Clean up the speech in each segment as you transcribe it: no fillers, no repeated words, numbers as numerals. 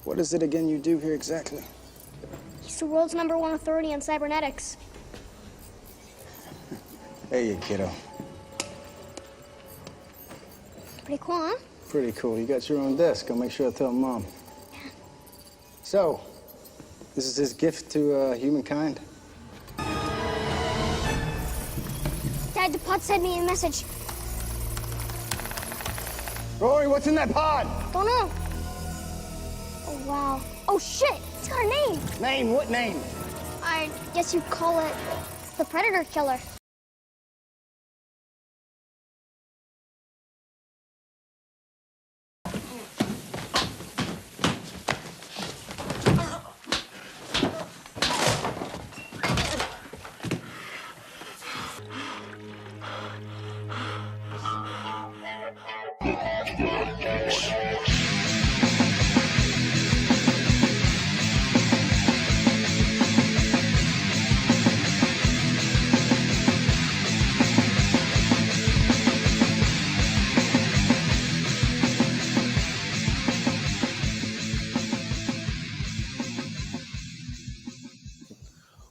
What is it again you do here exactly? He's the world's #1 authority on cybernetics. Hey, you kiddo. Pretty cool, huh? Pretty cool. You got your own desk. I'll make sure I tell Mom. So, this is his gift to humankind? Dad, the pod sent me a message. Rory, what's in that pod? Don't know. Oh, wow. Oh, shit. It's got a name. Name? What name? I guess you'd call it the Predator Killer.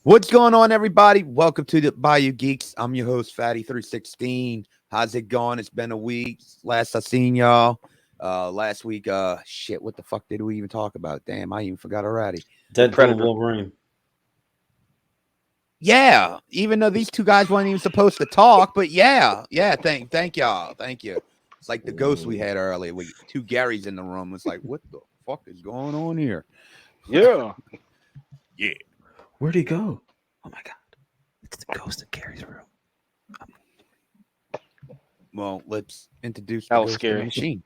What's going on, everybody? Welcome to the Bayou Geeks. I'm your host, Fatty316. How's it going? It's been a week. Last I seen y'all. Last week, shit, what the fuck did we even talk about? Damn, I even forgot already. Deadpool, Wolverine. Yeah, even though these two guys weren't even supposed to talk, but yeah, thank y'all. Thank you. It's like the ghost we had earlier. We two Garys in the room. It's like, what the fuck is going on here? Yeah. Yeah. Where'd he go? Oh my god. It's the ghost of Gary's room. Well, let's introduce That the was ghost scary. of the machine.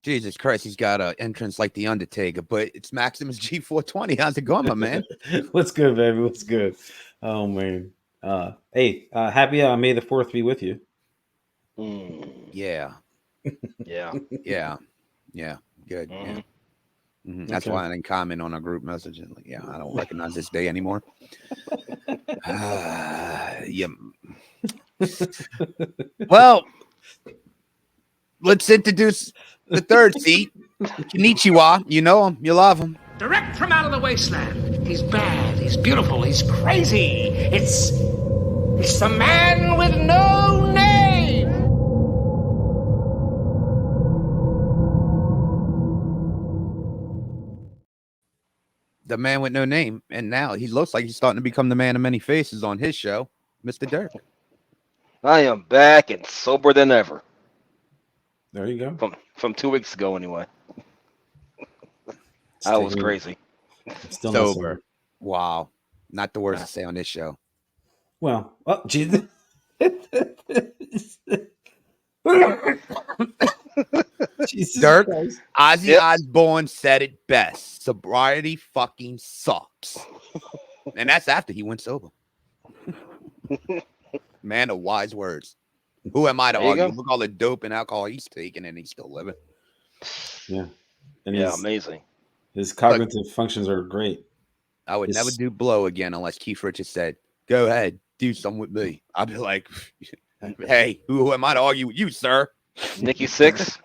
Jesus Christ, he's got an entrance like the Undertaker, but it's Maximus G420. How's it going, my man? What's good, baby? What's good? Oh man. Hey, happy May the 4th be with you. Yeah. Yeah. Yeah. Good. Mhm. Yeah. That's Okay. why I didn't comment on our group message. Like, yeah, I don't recognize this day anymore. Yeah. Well, let's introduce the third seat. Konnichiwa. You know him. You love him. Direct from out of the wasteland. He's bad, he's beautiful, he's crazy. It's the man with no name. The man with no name. And now he looks like he's starting to become the man of many faces on his show, Mr. Dirk. I am back and sober than ever. There you go. From 2 weeks ago, anyway. I was crazy. Still not Sober. Wow. Not the worst to say on this show. Well, oh Jesus. Jesus Dirk, Christ. Ozzy Osbourne said it best. Sobriety fucking sucks. And that's after he went sober. Man of wise words. Who am I to argue? Look all the dope and alcohol he's taking and he's still living. Yeah. And amazing. His cognitive functions are great. I would never do blow again unless Keith Richards said, go ahead, do something with me. I'd be like, hey, who am I to argue with you, sir? Nikki Sixx.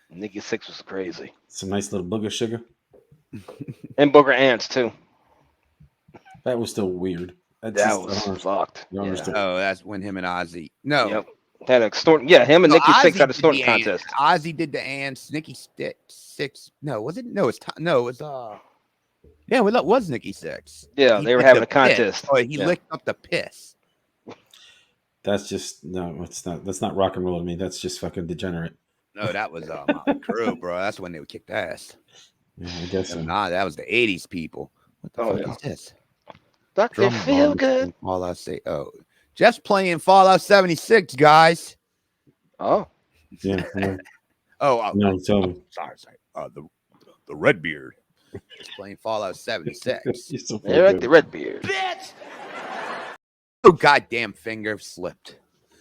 Nikki Sixx was crazy. Some nice little booger sugar. And Booger Ants, too. That was still weird. That was fucked. Yeah. Oh, that's when him and Ozzy. No. Yep. Had a storm. Yeah, him and Nikki Sixx had a storm contest. Ozzy did the ants. Nikki Sixx. No, was it? No, it was yeah, well, that was Nikki Sixx. Yeah, they were having a contest. Oh, he licked up the piss. That's just it's not. That's not rock and roll to me. That's just fucking degenerate. No, that was my crew, bro. That's when they would kick ass. Yeah, I guess so. Nah, that was the '80s people. What the fuck is this? Dr. Feelgood. All I say, just playing Fallout 76, guys. Oh, yeah. No, sorry. The Redbeard. Just playing Fallout 76. So they like the Redbeard. Bitch! Oh, goddamn finger slipped.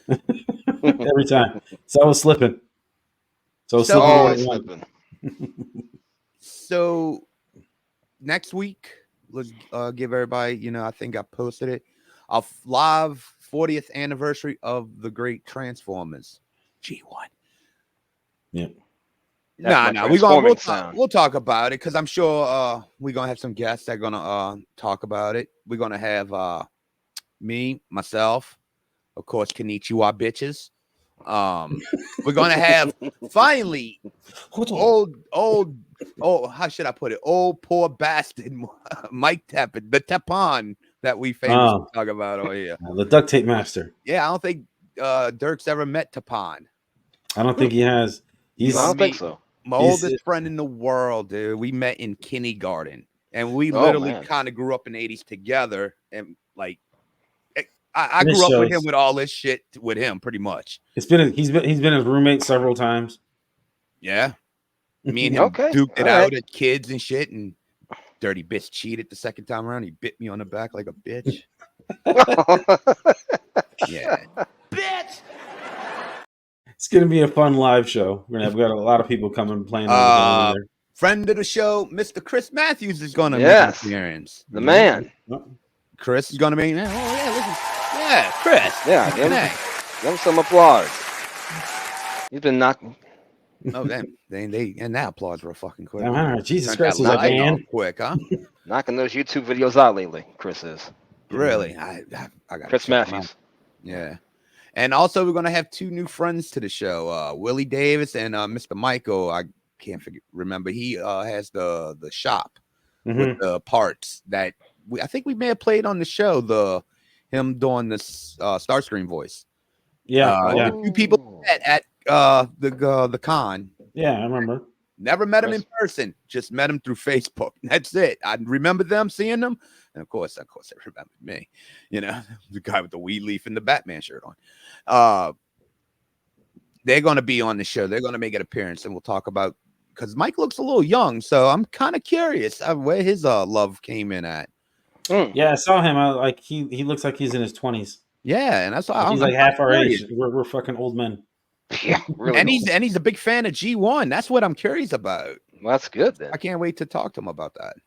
Every time. So I was slipping. So So- slipping Oh, more it's than one. slipping. So next week, let's give everybody, I think I posted it, a live 40th anniversary of the great Transformers G1. Yeah. That's my Nah, transforming sound. we'll talk about it because I'm sure we're gonna have some guests that are gonna talk about it. We're gonna have me, myself, of course, Konnichiwa bitches. We're gonna have finally old, how should I put it? Old poor bastard Mike Teppan, the Teppan that we famously talk about over here. The duct tape master. Yeah, I don't think Dirk's ever met Teppan. I don't think he has. He's I don't think so. My He's- oldest friend in the world, dude. We met in kindergarten, and we Oh, literally man. kind of grew up in the 80s together. And like, I This grew up with shows. him with all this shit with him, pretty much. he's been his roommate several times. Yeah, me and him Okay, duked it all out right. at kids and shit. And dirty bitch cheated the second time around. He bit me on the back like a bitch. Yeah, bitch. It's gonna be a fun live show. We got a lot of people coming playing on the phone there. Friend of the show, Mr. Chris Matthews is going to Yes. make an appearance. The man. Chris is going to be. Oh yeah, listen. Yeah, Chris. Yeah, give him some applause. He's been knocking. Oh damn! They and that applause real fucking quick. Jesus Turned Christ, that he's like, light man. off quick, huh? Knocking those YouTube videos out lately, Chris is. Really? I got Chris Matthews. Yeah. And also, we're gonna have two new friends to the show, Willie Davis and Mr. Michael. I can't remember. He has the shop with the parts that I think we may have played on the show. Him doing this Starscream voice. Yeah, The two people at the con. Yeah, I remember. Never met him in person. Just met him through Facebook. That's it. I remember them, seeing them, and of course, they remembered me. The guy with the weed leaf and the Batman shirt on. They're going to be on the show. They're going to make an appearance, and we'll talk about because Mike looks a little young, so I'm kind of curious where his love came in at. Yeah, I saw him. He looks like he's in his 20s. Yeah, and that's why he's like half our age. We're fucking old men. Yeah, really. And he's a big fan of G1. That's what I'm curious about. Well, that's good then. I can't wait to talk to him about that.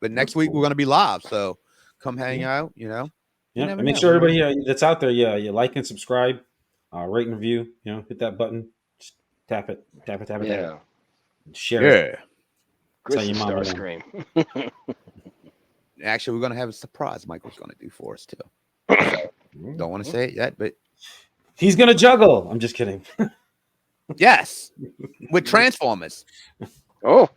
But next week we're going to be live, so come hang out. Yeah, and make sure everybody that's out there, you like and subscribe, rate and review. Hit that button, just tap it. Yeah. Share it. Chris your mom Starscream. Actually, we're going to have a surprise Michael's going to do for us, too. So, don't want to say it yet, but he's going to juggle. I'm just kidding. Yes, with Transformers. Oh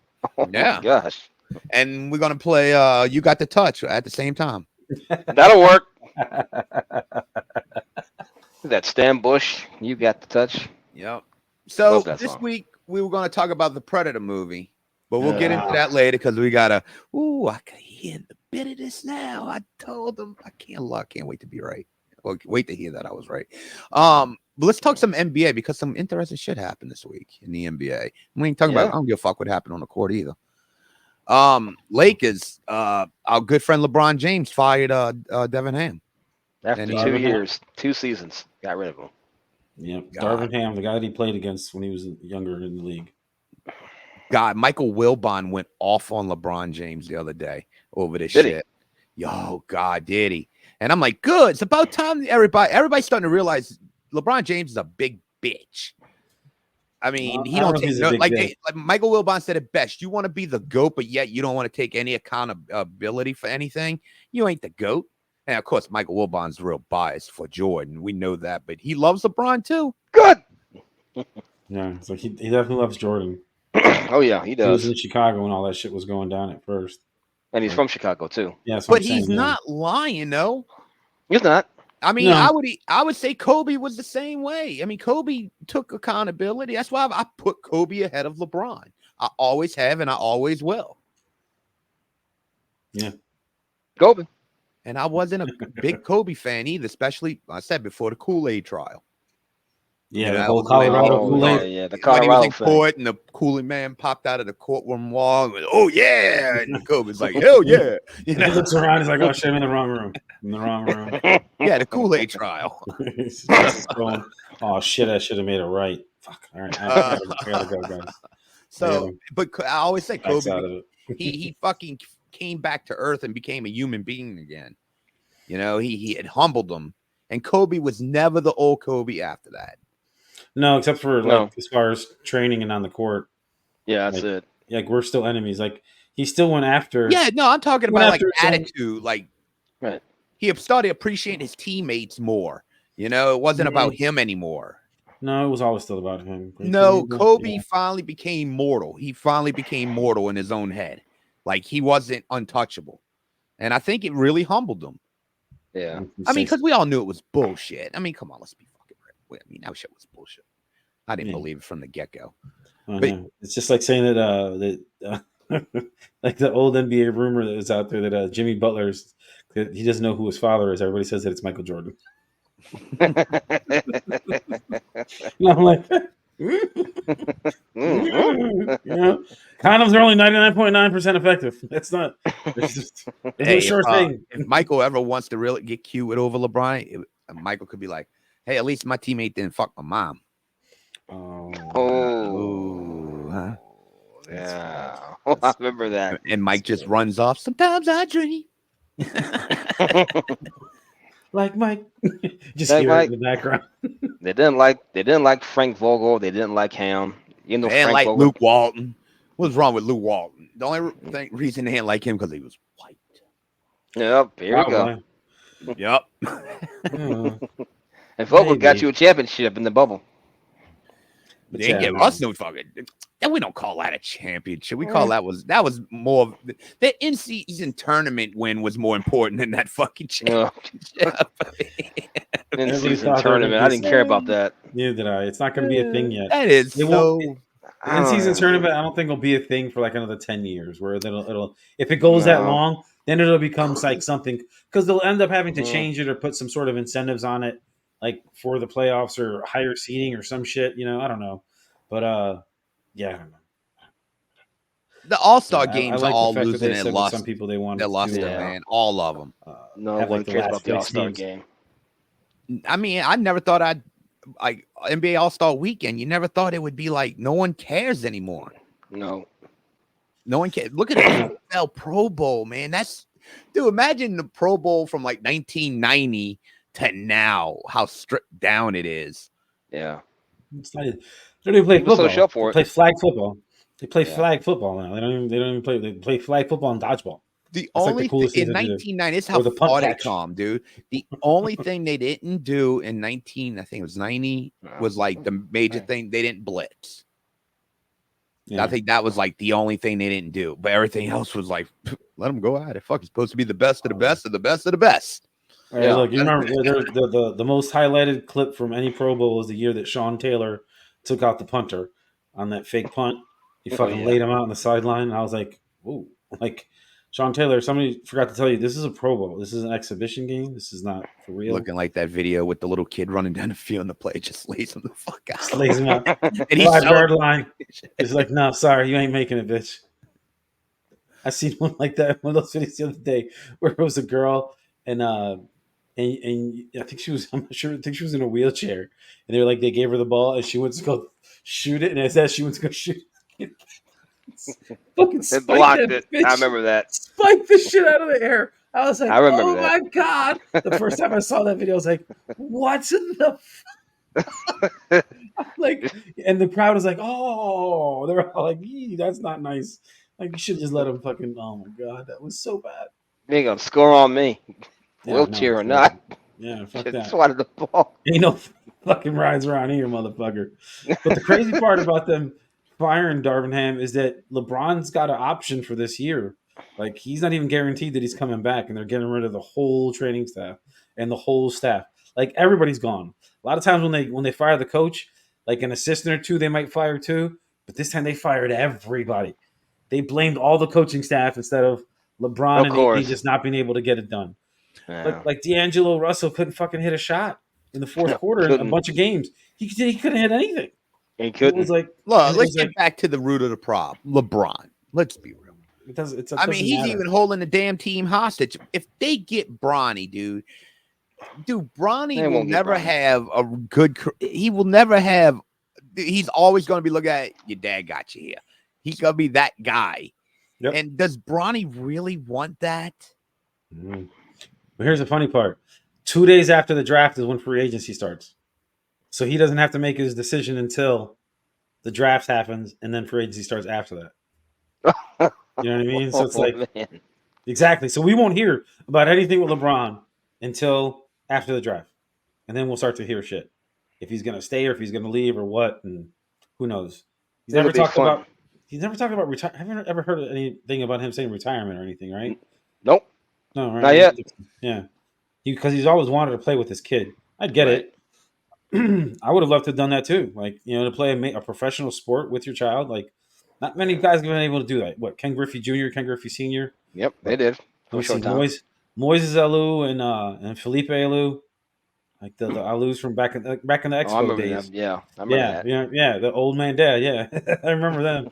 yeah. My gosh. And we're going to play You Got the Touch at the same time. That'll work. That Stan Bush, You Got the Touch. Yep. So this song. week we were going to talk about the Predator movie, but we'll get into that later because we got to. I can hear the bit of this now. I told them I can't wait to be right. Well, wait to hear that I was right. But let's talk some NBA because some interesting shit happened this week in the NBA. We ain't talking about. I don't give a fuck what happened on the court either. Lakers. Our good friend LeBron James fired Devin Ham. After 2 years, 2 seasons, got rid of him. Yeah, Darvin Ham, the guy that he played against when he was younger in the league. God, Michael Wilbon went off on LeBron James the other day over this shit. Yo, God, did he? And I'm like, good. It's about time everybody's starting to realize LeBron James is a big bitch. I mean, he don't take like Michael Wilbon said it best. You want to be the GOAT, but yet you don't want to take any accountability for anything. You ain't the GOAT. And of course, Michael Wilbon's real biased for Jordan. We know that, but he loves LeBron too. Good. Yeah, so he definitely loves Jordan. Oh yeah, he does. He was in Chicago when all that shit was going down at first. And he's from Chicago too. Yeah, but he's not lying, though. He's not. I mean, I would say Kobe was the same way. I mean, Kobe took accountability. That's why I put Kobe ahead of LeBron. I always have, and I always will. Yeah, Kobe. And I wasn't a big Kobe fan either, especially I said before the Kool-Aid trial. Yeah, You know, the that whole was the way Colorado Oh, Kool-Aid. yeah, the when he was Colorado in thing. court and the cooling man popped out of the courtroom wall and went, "Oh yeah," and Kobe's like, "Hell yeah!" You He know, looks around. He's like, "Oh shit, I'm in the wrong room. In the wrong room." yeah, the Kool-Aid trial. He's just going, "Oh shit, I should have made it right." Fuck. All right, I gotta go, guys. So, but I always say Backs Kobe, out of it. he fucking came back to earth and became a human being again. You know, he had humbled them, and Kobe was never the old Kobe after that. No, except for No. like as far as training and on the court. Yeah, that's Like, it. like we're still enemies. Like he still went after. Yeah, no, I'm talking Went about like after his own- attitude. Like Right. he started appreciating his teammates more. You know, it wasn't about him anymore. No, it was always still about him. No, Kobe Yeah. finally became mortal. He finally became mortal in his own head. Like he wasn't untouchable. And I think it really humbled him. Yeah. I mean, because we all knew it was bullshit. I mean, come on, let's be fucking real. I mean, that shit was bullshit. I didn't believe it from the get-go. But it's just like saying that like the old NBA rumor that was out there that Jimmy Butler's that he doesn't know who his father is. Everybody says that it's Michael Jordan. And I'm like, you know, condoms are only 99.9% effective. That's not. It's no sure thing. If Michael ever wants to really get cute over LeBron, Michael could be like, "Hey, at least my teammate didn't fuck my mom." Oh. Huh? Yeah. I remember that. And Mike just runs off. Sometimes I dream. Like Mike, just Like hear Mike. it in the background. They didn't like Frank Vogel. They didn't like him. You know, They didn't Frank like Vogel. Luke Walton. What's wrong with Luke Walton? The only reason they didn't like him because he was white. Yep. Here we go. Yep. And Vogel got Maybe. you a championship in the bubble. They didn't give us no fucking. And we don't call that a championship. We call that was more the in-season tournament win was more important than that fucking championship. In-season tournament. I didn't care about that. Neither did I. It's not going to be a thing yet. That is so. The in-season tournament, I don't think will be a thing for like another 10 years. Where it'll if it goes that long, then it'll become like something because they'll end up having to change it or put some sort of incentives on it, like for the playoffs or higher seeding or some shit. You know, I don't know, but yeah, I don't know. The All-Star I games like are all the fact that losing they and said lost. some people they wanted They lost to it, man. All of them. No have, one like, the cares last about the 6 All-Star teams. game. I mean, I never thought I'd like NBA All-Star Weekend. You never thought it would be like no one cares anymore. No. No one cares. Look at the NFL Pro Bowl, man. That's dude. Imagine the Pro Bowl from like 1990 to now. How stripped down it is. Yeah. It's not, they don't even play People football. still show up for They it. play flag football. They play flag football now. They don't even play. They play flag football and dodgeball. The That's only like the coolest thing thing in to do. 1990 is Or how the punt far they catch. come, dude. The only thing they didn't do in 19, I think it was 90, was like the major thing. They didn't blitz. Yeah. I think that was like the only thing they didn't do. But everything else was like, let them go at it. Fuck, it's supposed to be the best of the best of the best of the best. Yeah, look, you remember the most highlighted clip from any Pro Bowl was the year that Sean Taylor took out the punter on that fake punt. He fucking laid him out on the sideline. And I was like, "Ooh!" Like Sean Taylor. Somebody forgot to tell you this is a Pro Bowl. This is an exhibition game. This is not for real. Looking like that video with the little kid running down the field and the play just lays him the fuck out. Just lays him out. And he's 5-yard line. He's like, "No, sorry, you ain't making it, bitch." I seen one like that. One of those videos the other day where it was a girl and I think she was, I'm not sure, I think she was in a wheelchair. And they were like, they gave her the ball and she went to go shoot it. And as she went to go shoot it, fucking It blocked it. Bitch. I remember that. Spiked the shit out of the air. I was like, I remember oh that. my God. The first time I saw that video, I was like, what's in the like, and the crowd was like, oh, they were all like, that's not nice. Like, you should just let him fucking, oh my God, that was so bad. You ain't gonna score on me. Yeah, Wheelchair no, or not. Yeah, fuck Just that. swatted the ball. Ain't no fucking rides around here, motherfucker. But the crazy part about them firing Darvingham is that LeBron's got an option for this year. Like, he's not even guaranteed that he's coming back, and they're getting rid of the whole training staff and the whole staff. Like, everybody's gone. A lot of times when they fire the coach, like an assistant or two, they might fire too. But this time they fired everybody. They blamed all the coaching staff instead of LeBron and AD just not being able to get it done. Yeah. But like D'Angelo Russell couldn't fucking hit a shot. in the fourth quarter in a bunch of games. He couldn't hit anything. He couldn't. It was like, Look, let's get back to the root of the problem. LeBron. Let's be real. It doesn't He's matter. even holding the damn team hostage. If they get Bronny, dude, Bronny will never have a good. He will never have. He's always going to be looking at your dad got you here. He's going to be that guy. Yep. And does Bronny really want that? Mm. But here's the funny part: 2 days after the draft is when free agency starts, so he doesn't have to make his decision until the draft happens, and then free agency starts after that. You know what I mean? So it's like exactly. So we won't hear about anything with LeBron until after the draft, and then we'll start to hear shit if he's gonna stay or if he's gonna leave or what, and who knows? He's never talked about retire. Have you ever heard anything about him saying retirement or anything? Right? Nope. No, right? Not yet. Yeah, because he's always wanted to play with his kid. I'd get it. I would have loved to have done that too. Like, to play a professional sport with your child. Like, not many guys have been able to do that. What, Ken Griffey Jr., Ken Griffey Sr.? Yep, they did. Moises Alou and Felipe Alou, like the Alous from back in the Expo days. Them. Yeah, I remember that. Yeah, the old man dad. Yeah, I remember them.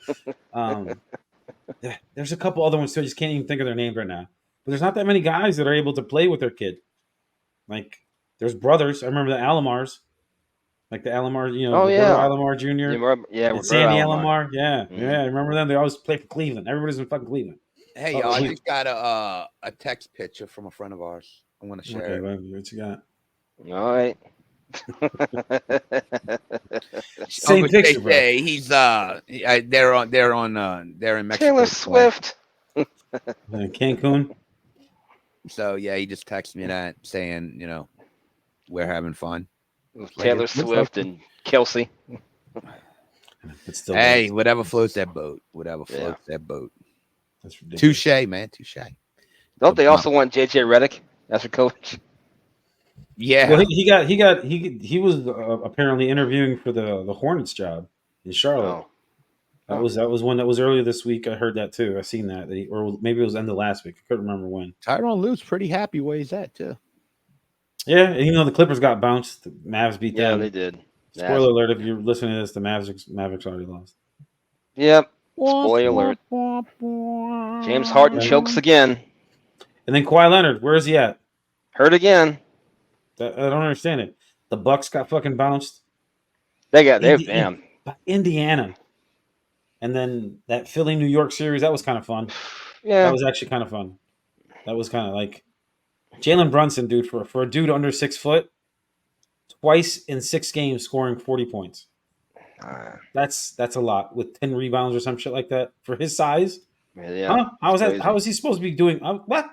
There's a couple other ones too. I just can't even think of their names right now. But there's not that many guys that are able to play with their kid. Like, there's brothers. I remember the Alomars. Like the Alomar, Alomar Jr. Yeah, Sandy Alomar. Yeah, I remember them. They always play for Cleveland. Everybody's in fucking Cleveland. Hey, y'all, I just got a text picture from a friend of ours. I want to share it. What you got? All right. Same picture, bro. He's they're in Mexico. Taylor Swift. Cancun. So yeah, he just texted me that saying, we're having fun. Taylor Swift and Kelsey. Hey, whatever floats that boat. Whatever floats that boat. That's ridiculous. Touche, man. Touche. Don't they also want JJ Redick as a coach? Yeah. Well, he was apparently interviewing for the Hornets job in Charlotte. That was one that was earlier this week. I heard that too. I seen that, or maybe it was end of last week. I couldn't remember when. Tyronn Lue's pretty happy where he's at too. Yeah, and the Clippers got bounced. The Mavs beat them. Yeah, they did. Spoiler alert! If you're listening to this, the Mavericks already lost. Yep. Spoiler alert. James Harden chokes again. And then Kawhi Leonard, where is he at? Hurt again. I don't understand it. The Bucks got fucking bounced. Damn. Indiana. And then that Philly New York series, that was kind of fun. Yeah. That was actually kind of fun. That was kind of like Jalen Brunson, dude, for a dude under 6 foot, twice in 6 games scoring 40 points. That's a lot with 10 rebounds or some shit like that for his size. Yeah. Huh? How is he supposed to be doing? What?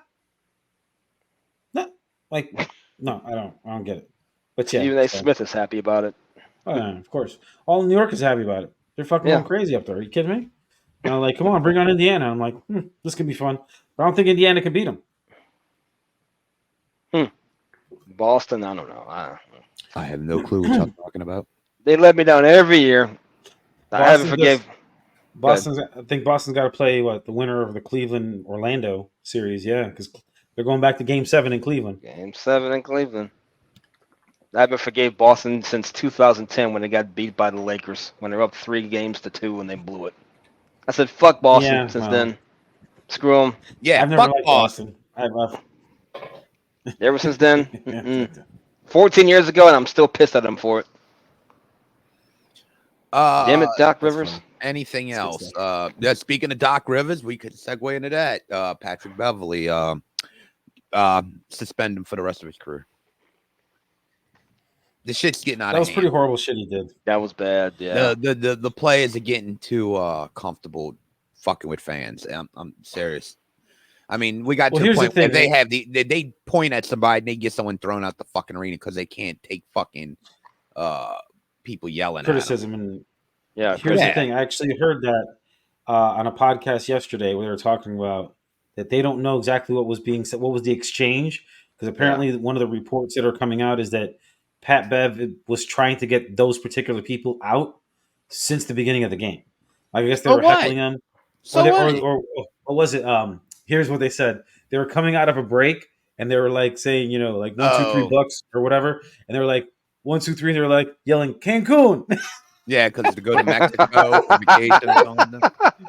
No, no, I don't get it. But yeah, Stephen A. Smith is happy about it. Oh, yeah, of course. All New York is happy about it. They're fucking going crazy up there. Are you kidding me? Like, come on, bring on Indiana. I'm like, this could be fun. But I don't think Indiana can beat them. Boston, I don't know. I have no clue what y'all talking about. They let me down every year. I haven't forgave. I think Boston's got to play the winner of the Cleveland Orlando series. Yeah, because they're going back to Game 7 in Cleveland. Game 7 in Cleveland. I haven't forgave Boston since 2010 when they got beat by the Lakers when they were up 3-2 and they blew it. I said, fuck Boston since then. Screw them. Yeah, I've never liked Boston. Ever since then, 14 years ago, and I'm still pissed at them for it. Damn it, Doc Rivers. Anything else? Speaking of Doc Rivers, we could segue into that. Patrick Beverly suspend him for the rest of his career. The shit's getting out of hand. That was pretty horrible shit he did. That was bad, yeah. The players are getting too comfortable fucking with fans. I'm serious. I mean, we got to a point where they point at somebody and they get someone thrown out the fucking arena because they can't take fucking people yelling criticism at them. And here's the thing. I actually heard that on a podcast yesterday where they were talking about that they don't know exactly what was being said. What was the exchange? Because apparently one of the reports that are coming out is that Pat Bev was trying to get those particular people out since the beginning of the game. I guess they were heckling them. Or was it? Here's what they said. They were coming out of a break and they were like saying, like $1, $2, $3 or whatever. And they were like, 1, 2, 3. They're like yelling Cancun. Yeah, because to go to Mexico for vacation or something.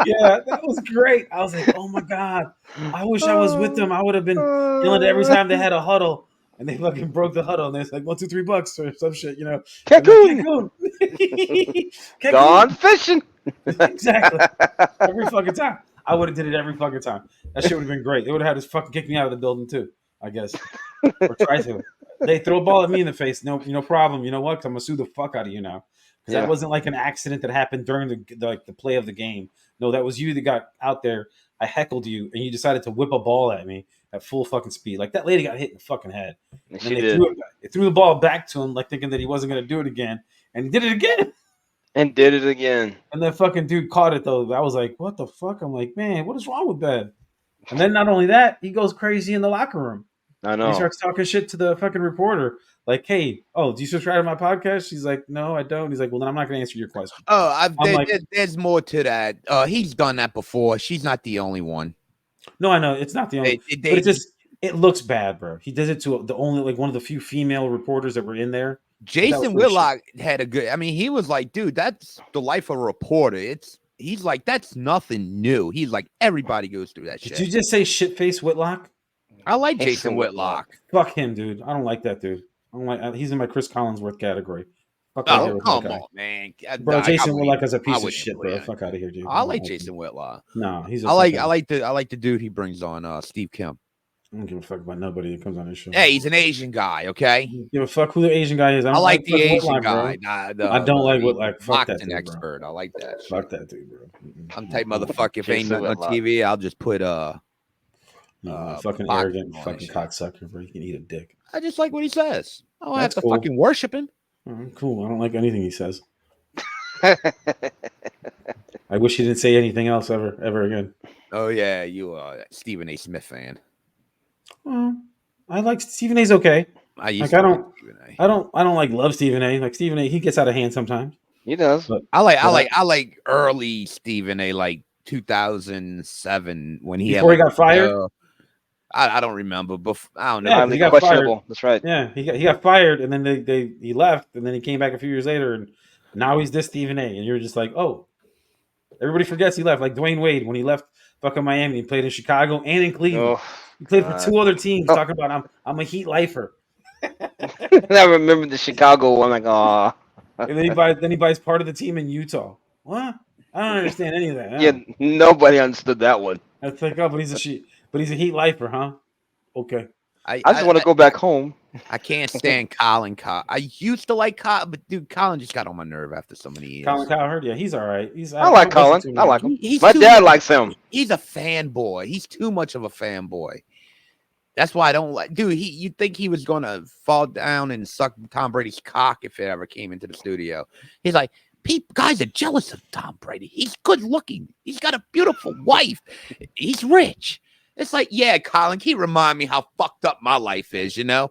Yeah, that was great. I was like, oh my god, I wish I was with them. I would have been yelling every time they had a huddle and they fucking broke the huddle and it's like $1, 2, $3 or some shit, you know. Cancun! Cancun. Gone fishing! Exactly. Every fucking time. I would have did it every fucking time. That shit would have been great. They would have had to fucking kick me out of the building too, I guess. Or try to. They throw a ball at me in the face. No problem. You know what? 'Cause I'm gonna sue the fuck out of you now. Because Yeah. that wasn't like an accident that happened during the play of the game. No, that was you that got out there. I heckled you, and you decided to whip a ball at me at full fucking speed. Like that lady got hit in the fucking head. And And she they did. threw the ball back to him, like thinking that he wasn't gonna do it again, and he did it again. And did it again. And that fucking dude caught it though. I was like, what the fuck? I'm like, man, what is wrong with Ben? And then not only that, he goes crazy in the locker room. I And know. he starts talking shit to the fucking reporter. Like, hey, do you subscribe to my podcast? She's like, no, I don't. He's like, well, then I'm not going to answer your question. Oh, like- there's more to that. He's done that before. She's not the only one. No, I know. It's not the only but it looks bad, bro. He does it to the only, like, one of the few female reporters that were in there. Jason Whitlock had a good. I mean, he was like, dude, that's the life of a reporter. He's like, that's nothing new. He's like, everybody goes through that shit. Did you just say shitface Whitlock? I like Jason Jason Whitlock. Fuck him, dude. I don't like that dude. I don't like. He's in my Chris Collinsworth category. Fuck out of here Oh, with that come guy. on, man. Bro, Jason Whitlock is a I piece of wouldn't shit, play bro. it. Fuck out of here, dude. I like Jason Whitlock. No, he's. I like the dude he brings on, Steve Kemp. I don't give a fuck about nobody that comes on this show. Hey, he's an Asian guy, okay? I don't give a fuck who the Asian guy is. I like the fucking Asian Whitlock, bro. guy. I don't like Whitlock. Fuck that Boxing dude, bro. expert. I like that. Fuck that dude, bro. I'm type motherfucker. If ain't Jason nothing on Whitlock. TV, I'll just put fucking boxing arrogant on fucking shit. cocksucker, bro. You can eat a dick. I just like what he says. I don't have That's to cool. fucking worship him. Cool. I don't like anything he says. I wish he didn't say anything else ever again. Oh yeah, you are a Stephen A. Smith fan. I like Stephen A's okay. I used Like, to I like don't- Stephen A. I don't like love Stephen A. Like Stephen A. He gets out of hand sometimes. He does. But I like early Stephen A. Like 2007 when he Before had, he got fired? I don't remember, but I don't know. Yeah, Highly he got questionable. That's right. Yeah, he got fired, and then he left, and then he came back a few years later, and now he's this Stephen A. And you're just like, oh, everybody forgets he left. Like Dwayne Wade when he left fucking Miami, he played in Chicago and in Cleveland. Oh, He played for two other teams. Oh. Talking about I'm a Heat lifer, I remember the Chicago one. Like, oh, and then he buys part of the team in Utah. What? I don't understand any of that. yeah. Nobody understood that one. It's like, oh, but he's a Heat lifer, huh? Okay. I just want to go back home. I can't stand Colin. I used to like Colin, but dude, Colin just got on my nerve after so many years. Colin Cowherd, yeah, he's all right. I like Colin. I like him. He's My too dad much- likes him. He's a fanboy. He's too much of a fanboy. That's why I don't like. Dude, you'd think he was gonna fall down and suck Tom Brady's cock if it ever came into the studio. He's like, guys are jealous of Tom Brady. He's good looking. He's got a beautiful wife. He's rich. It's like, yeah, Colin, can you remind me how fucked up my life is, you know?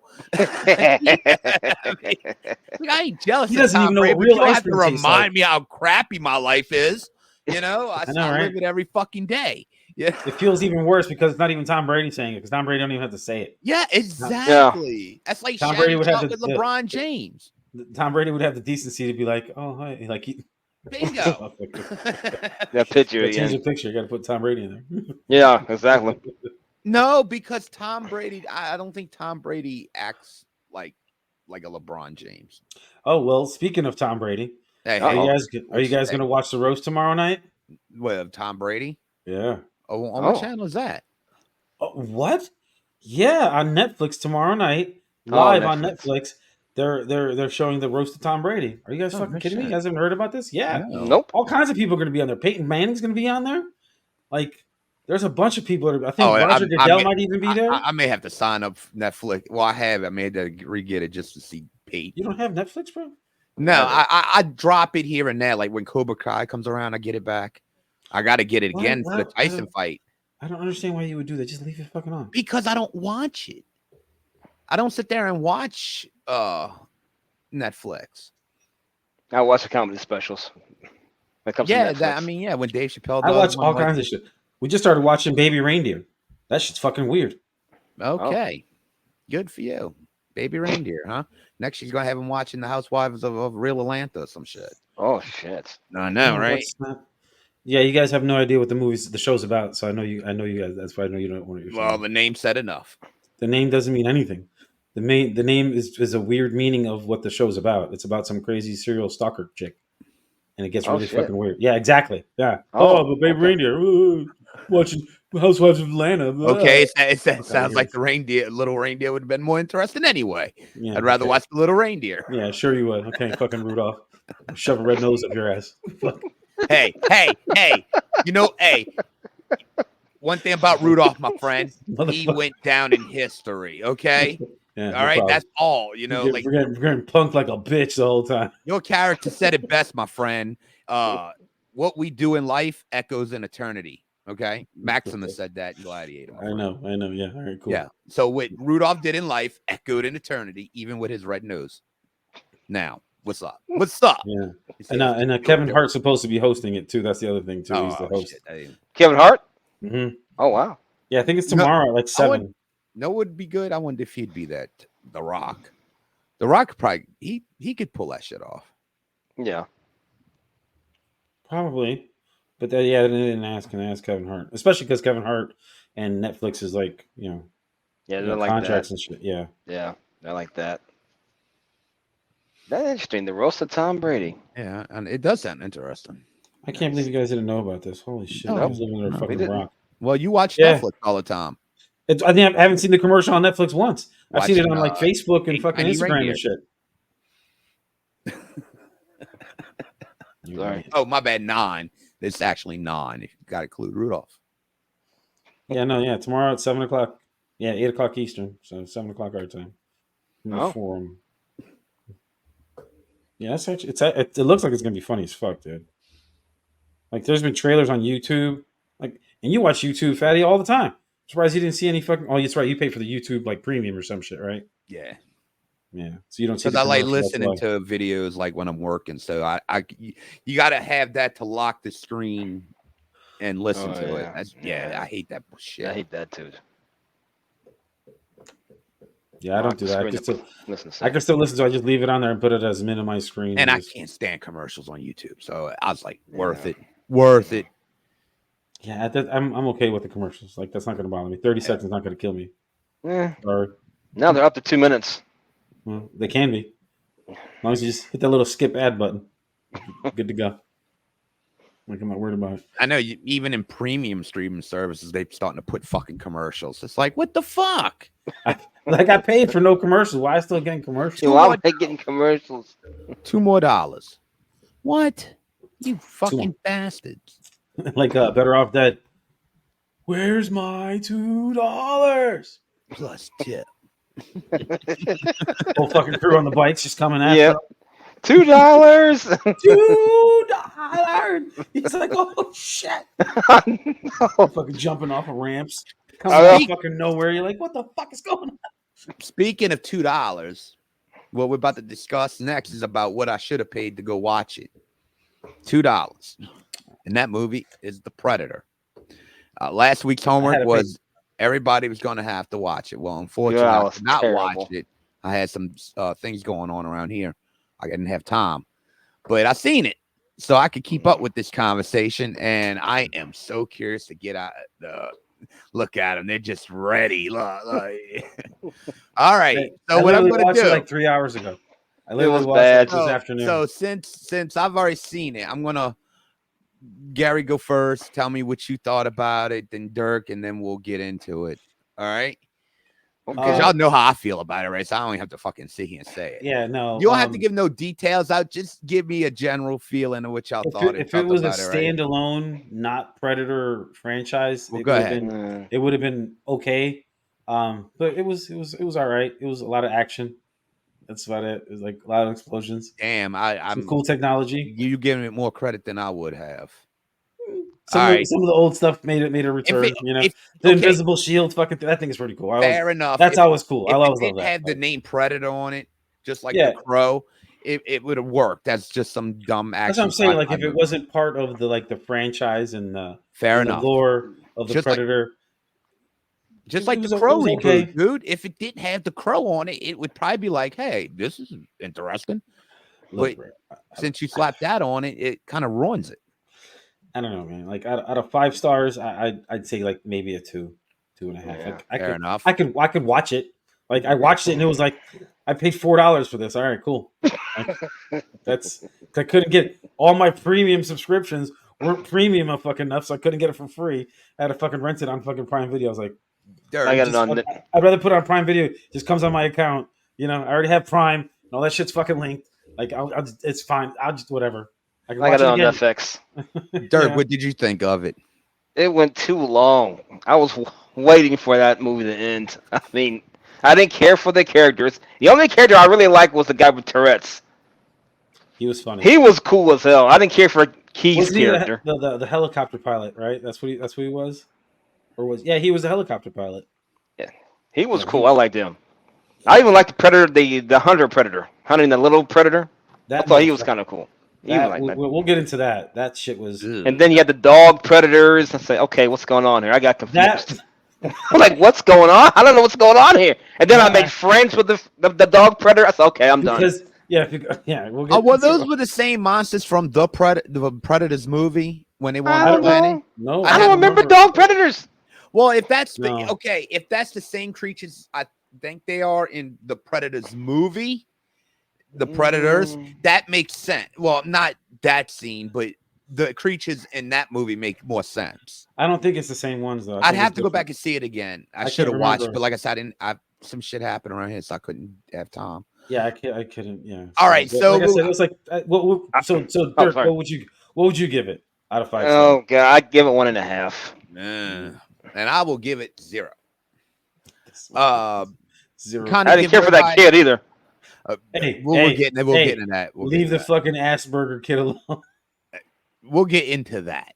I ain't jealous He of doesn't Tom even know Brady, what but real you don't ice have to cream tastes remind like. me how crappy my life is. You know, I know, right? live it every fucking day. Yeah. It feels even worse because it's not even Tom Brady saying it, because Tom Brady don't even have to say it. Yeah, exactly. That's like Tom Brady would have with to- LeBron James. Tom Brady would have the decency to be like, "Oh, hi," like he. Bingo. That picture Change the again. picture. You got to put Tom Brady in there. Yeah, exactly. No, because Tom Brady, I don't think Tom Brady acts like a LeBron James. Oh well, speaking of Tom Brady, Hey, are hey, you guys going to watch the roast tomorrow night? with Tom Brady? Yeah. Oh, on what Oh. channel is that? Oh, what? Yeah, on Netflix tomorrow night, live on Netflix. They're showing the roast of Tom Brady. Are you guys fucking no kidding me? shit. You guys haven't heard about this? Yeah. No. Nope. All kinds of people are going to be on there. Peyton Manning's going to be on there. Like, there's a bunch of people. I think Roger Goodell might even be there. I may have to sign up for Netflix. Well, I have. I may have to re-get it just to see Pete. You don't have Netflix, bro? No, I drop it here and there. Like when Cobra Kai comes around, I get it back. I got to get it again for the Tyson fight. I don't understand why you would do that. Just leave it fucking on. Because I don't watch it. I don't sit there and watch Netflix. I watch the comedy specials. That comes Yeah, from that, I Netflix. mean, yeah, when Dave Chappelle I does watch one, all like- kinds of shit. We just started watching Baby Reindeer. That shit's fucking weird. Okay. Good for you. Baby reindeer, huh? Next, she's gonna have him watching The Housewives of Real Atlanta or some shit. Oh shit! I know, right? Yeah, you guys have no idea what the show's about. So I know you guys. That's why I know you don't want to. Well, the name said enough. The name doesn't mean anything. The name is a weird meaning of what the show's about. It's about some crazy serial stalker chick, and it gets really fucking weird. Yeah, exactly. Yeah. But Baby Reindeer, watching Housewives of Atlanta. Okay, it sounds like the little reindeer would have been more interesting anyway. Yeah, I'd rather watch the little reindeer. Yeah, sure you would. Okay, fucking Rudolph, shove a red nose up your ass. Fuck. Hey, one thing about Rudolph, my friend, he went down in history. Okay. Yeah, all right, that's all. You know, we're getting punked like a bitch the whole time. Your character said it best, my friend. What we do in life echoes in eternity. Okay, Maximus said that in Gladiator. I know. Yeah, all right, cool. Yeah. So what Rudolph did in life echoed in eternity, even with his red nose. Now, what's up? Yeah. And Kevin Hart's supposed to be hosting it too. That's the other thing too. He's the host. Kevin Hart. Mm-hmm. Oh wow. Yeah, I think it's tomorrow at like 7. No, would be good. I wonder if he'd be that. The Rock. The Rock probably he could pull that shit off. Yeah. Probably. But they didn't ask Kevin Hart, especially because Kevin Hart and Netflix is like, they're like contracts that. and shit. Yeah, they're like that. That's interesting. The roast of Tom Brady. Yeah, and it does sound interesting. I can't believe you guys didn't know about this. Holy shit! No, I was living under a fucking rock. Well, you watch Netflix all the time. I think I haven't seen the commercial on Netflix once. I've seen it on like Facebook and fucking Instagram and shit. Sorry. Oh, my bad. 9. It's actually 9. If you got to include Rudolph. Yeah, tomorrow at 7:00. Yeah, 8:00 Eastern. So 7:00 our time. In the forum. Yeah, that's actually it looks like it's gonna be funny as fuck, dude. Like, there's been trailers on YouTube, and you watch YouTube, Fatty, all the time. I'm surprised you didn't see any fucking. Oh, that's right. You pay for the YouTube premium or some shit, right? Yeah. Yeah. So you don't see. Because I like listening to videos when I'm working. So you got to have that to lock the screen and listen to it. I hate that shit. I hate that too. Yeah, I don't do that. I can still listen to it. I just leave it on there and put it as minimized screen. And I can't stand commercials on YouTube. So I was like, worth it. Yeah, I'm okay with the commercials. Like, that's not going to bother me. 30 seconds is not going to kill me. Sorry. Now they're up to 2 minutes. Well, they can be. As long as you just hit that little skip ad button. Good to go. Like, I'm not worried about it. I know even in premium streaming services, they're starting to put fucking commercials. It's like, what the fuck? I got paid for no commercials. Why am I still getting commercials? Why am I getting commercials? $2 more. What? You fucking bastards. Like, Better Off Dead. Where's my $2? Plus tip. Whole fucking crew on the bikes just coming after. Yep. $2. $2. He's like, oh shit. No. Fucking jumping off of ramps. Coming out of fucking nowhere. You're like, what the fuck is going on? Speaking of $2, what we're about to discuss next is about what I should have paid to go watch it. $2. And that movie is The Predator. Last week's homework was everybody was going to have to watch it. Well, unfortunately, I did not watch it. I had some things going on around here. I didn't have time. But I seen it, so I could keep up with this conversation. And I am so curious to get out look at them. They're just ready. Look. All right. So what I'm going to do, like 3 hours ago. I literally watched it this afternoon. So since I've already seen it, I'm going to Gary go first. Tell me what you thought about it, then Dirk, and then we'll get into it. All right. Because y'all know how I feel about it, right? So I don't even have to fucking sit here and say it. Yeah, no. You don't have to give no details out. Just give me a general feeling of what y'all thought. If it was a standalone, not Predator franchise, go ahead. It would have been okay. But it was all right. It was a lot of action. That's about it. It was like a lot of explosions. Damn, I'm cool technology. You giving it more credit than I would have. Some of the old stuff made a return. The invisible shield, fucking that thing is pretty cool. Fair enough. That's always cool. I love that. Had the name Predator on it, just like the Crow, it would have worked. That's just some dumb action. That's what I'm saying. Like, if it wasn't part of the franchise and the enough lore of the Predator, Just It like was the Crow it was reboot, okay. dude. If it didn't have the Crow on it, it would probably be like, hey, this is interesting. Look, But bro, since you slapped that on it, it kind of ruins it. I don't know, man. Like out of 5 stars, I'd say like maybe a 2.5. Yeah, Like fair enough. I could watch it. Like I watched it and it was like I paid $4 for this. All right, cool. Like, I couldn't get all my premium subscriptions weren't premium enough, so I couldn't get it for free. I had to fucking rent it on fucking Prime Video. I was like, I got it on. I'd rather put it on Prime Video. It just comes on my account. You know, I already have Prime and all that shit's fucking linked. Like it's fine. I'll just whatever. I can I watch got it it on again. Netflix. Dirk, Yeah. what did you think of it? It went too long. I was waiting for that movie to end. I mean, I didn't care for the characters. The only character I really liked was the guy with Tourette's. He was funny. He was cool as hell. I didn't care for Key's Wasn't he character. the helicopter pilot, right? That's what he was, or was he was a helicopter pilot. Yeah, he was Yeah, cool. I liked him. I even liked the Predator, the hunter Predator, hunting the little Predator. I That thought he was motherfucker. kind of cool. Even like that. We'll get into that. That shit was And then you had the dog predators. I say, okay, what's going on here? I got confused. that. I'm like, what's going on? I don't know what's going on here. And then I made friends with the dog predator. I said, okay, I'm done. Because yeah, we'll get. Well, those were the same monsters from the Predators movie when they I won don't the planet. know. No, I don't remember dog predators. Well, if that's No. okay, if that's the same creatures, I think they are in the Predators movie, the Predators. That makes sense. Well, not that scene, but the creatures in that movie make more sense. I don't think it's the same ones though. I'd have to go back and see it again. I should have can't watched, remember. but like I said, some shit happened around here, so I couldn't have time. Yeah, I couldn't. Yeah. All right, but so like I said, it was like so Dirk, sorry. what would you give it out of 5 Oh stars? god, I'd give it 1.5. And I will give it 0. 0. Kind I of didn't care for that kid either. Hey, we'll get into that. Leave the fucking Asperger kid alone. We'll get into that.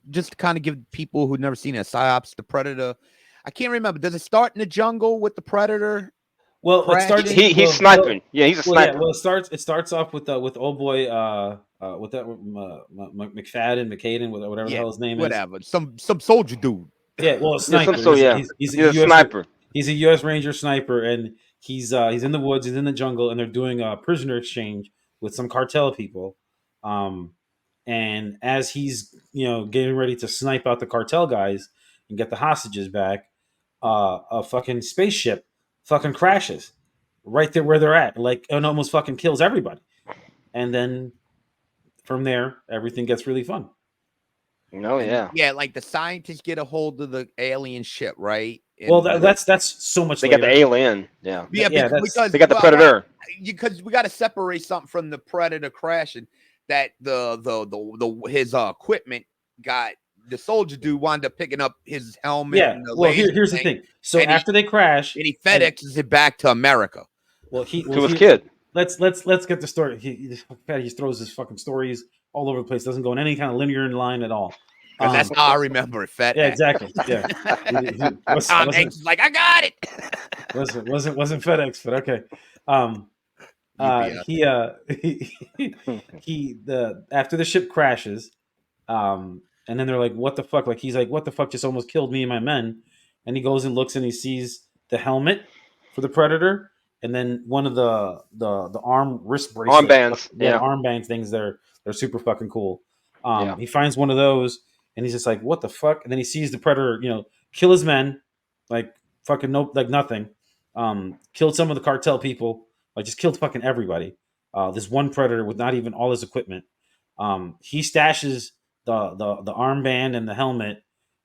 Just to kind of give people who've never seen a Psyops, the Predator. I can't remember. Does it start in the jungle with the Predator? Well, it starts. He's sniping. Yeah, he's a sniper. Well, it starts off with old boy with that McFadden, McCaden, whatever the hell his name is. Whatever. Some soldier dude. Yeah, well, a sniper. He's a sniper. He's a U.S. Ranger sniper, and he's in the woods, he's in the jungle, and they're doing a prisoner exchange with some cartel people. And as he's getting ready to snipe out the cartel guys and get the hostages back, a fucking spaceship fucking crashes right there where they're at, like, and almost fucking kills everybody. And then from there, everything gets really fun. Oh yeah. Yeah, like the scientists get a hold of the alien ship, right? And Well, that's so much. They later. got the alien. Yeah. Yeah, because they got the Predator. Because we got to separate something from the Predator crashing. That his equipment got the soldier dude wound up picking up his helmet. Yeah. And Well, here's the thing. So and after they crash, and he FedExes it back to America. To his kid. Let's get the story. He throws his fucking stories all over the place. Doesn't go in any kind of linear line at all. That's how I remember it. FedEx. Yeah, exactly. Yeah. Tom Hanks is like, I got it. wasn't FedEx, but okay. After the ship crashes, and then they're like, what the fuck? Like, he's like, what the fuck just almost killed me and my men? And he goes and looks and he sees the helmet for the Predator, and then one of the wrist bracelets, armbands, armband things. They're super fucking cool. He finds one of those and he's just like, what the fuck? And then he sees the Predator, kill his men, like fucking nothing. Killed some of the cartel people, like just killed fucking everybody. This one Predator with not even all his equipment. He stashes the armband and the helmet,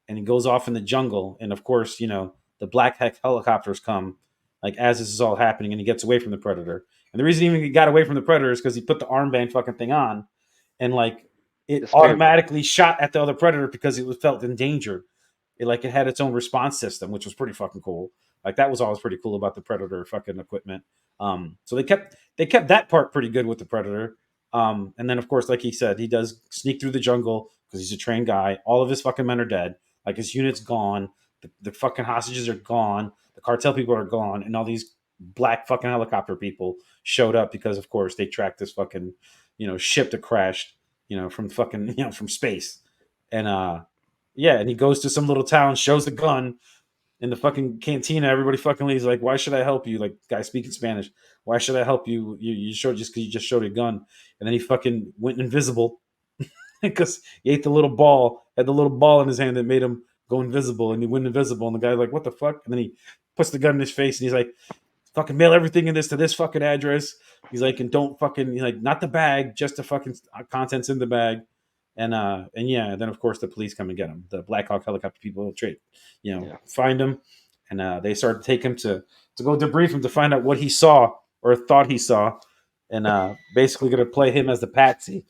and he goes off in the jungle. And of course, the black helicopters come, like as this is all happening, and he gets away from the Predator. And the reason he got away from the Predator is because he put the armband fucking thing on, and like it automatically shot at the other Predator because it was felt in danger. It had its own response system, which was pretty fucking cool. Like that was always pretty cool about the Predator fucking equipment. So they kept that part pretty good with the Predator. And then of course, like he said, he does sneak through the jungle because he's a trained guy. All of his fucking men are dead. Like his unit's gone. The fucking hostages are gone. The cartel people are gone, and all these black fucking helicopter people showed up because, of course, they tracked this fucking ship that crashed from fucking from space. And and he goes to some little town, shows the gun, in the fucking cantina. Everybody fucking leaves. Like, why should I help you? Like, guy speaking Spanish. Why should I help you? You showed just because you just showed a gun, and then he fucking went invisible because he ate the little ball. Had the little ball in his hand that made him go invisible, and he went invisible. And the guy's like, "What the fuck?" And then he puts the gun in his face, and he's like, "Fucking mail everything in this to this fucking address." He's like, "And don't fucking he's like not the bag, just the fucking contents in the bag." And yeah, then of course the police come and get him. The Black Hawk helicopter people find him, and they start to take him to go debrief him to find out what he saw or thought he saw, and basically going to play him as the patsy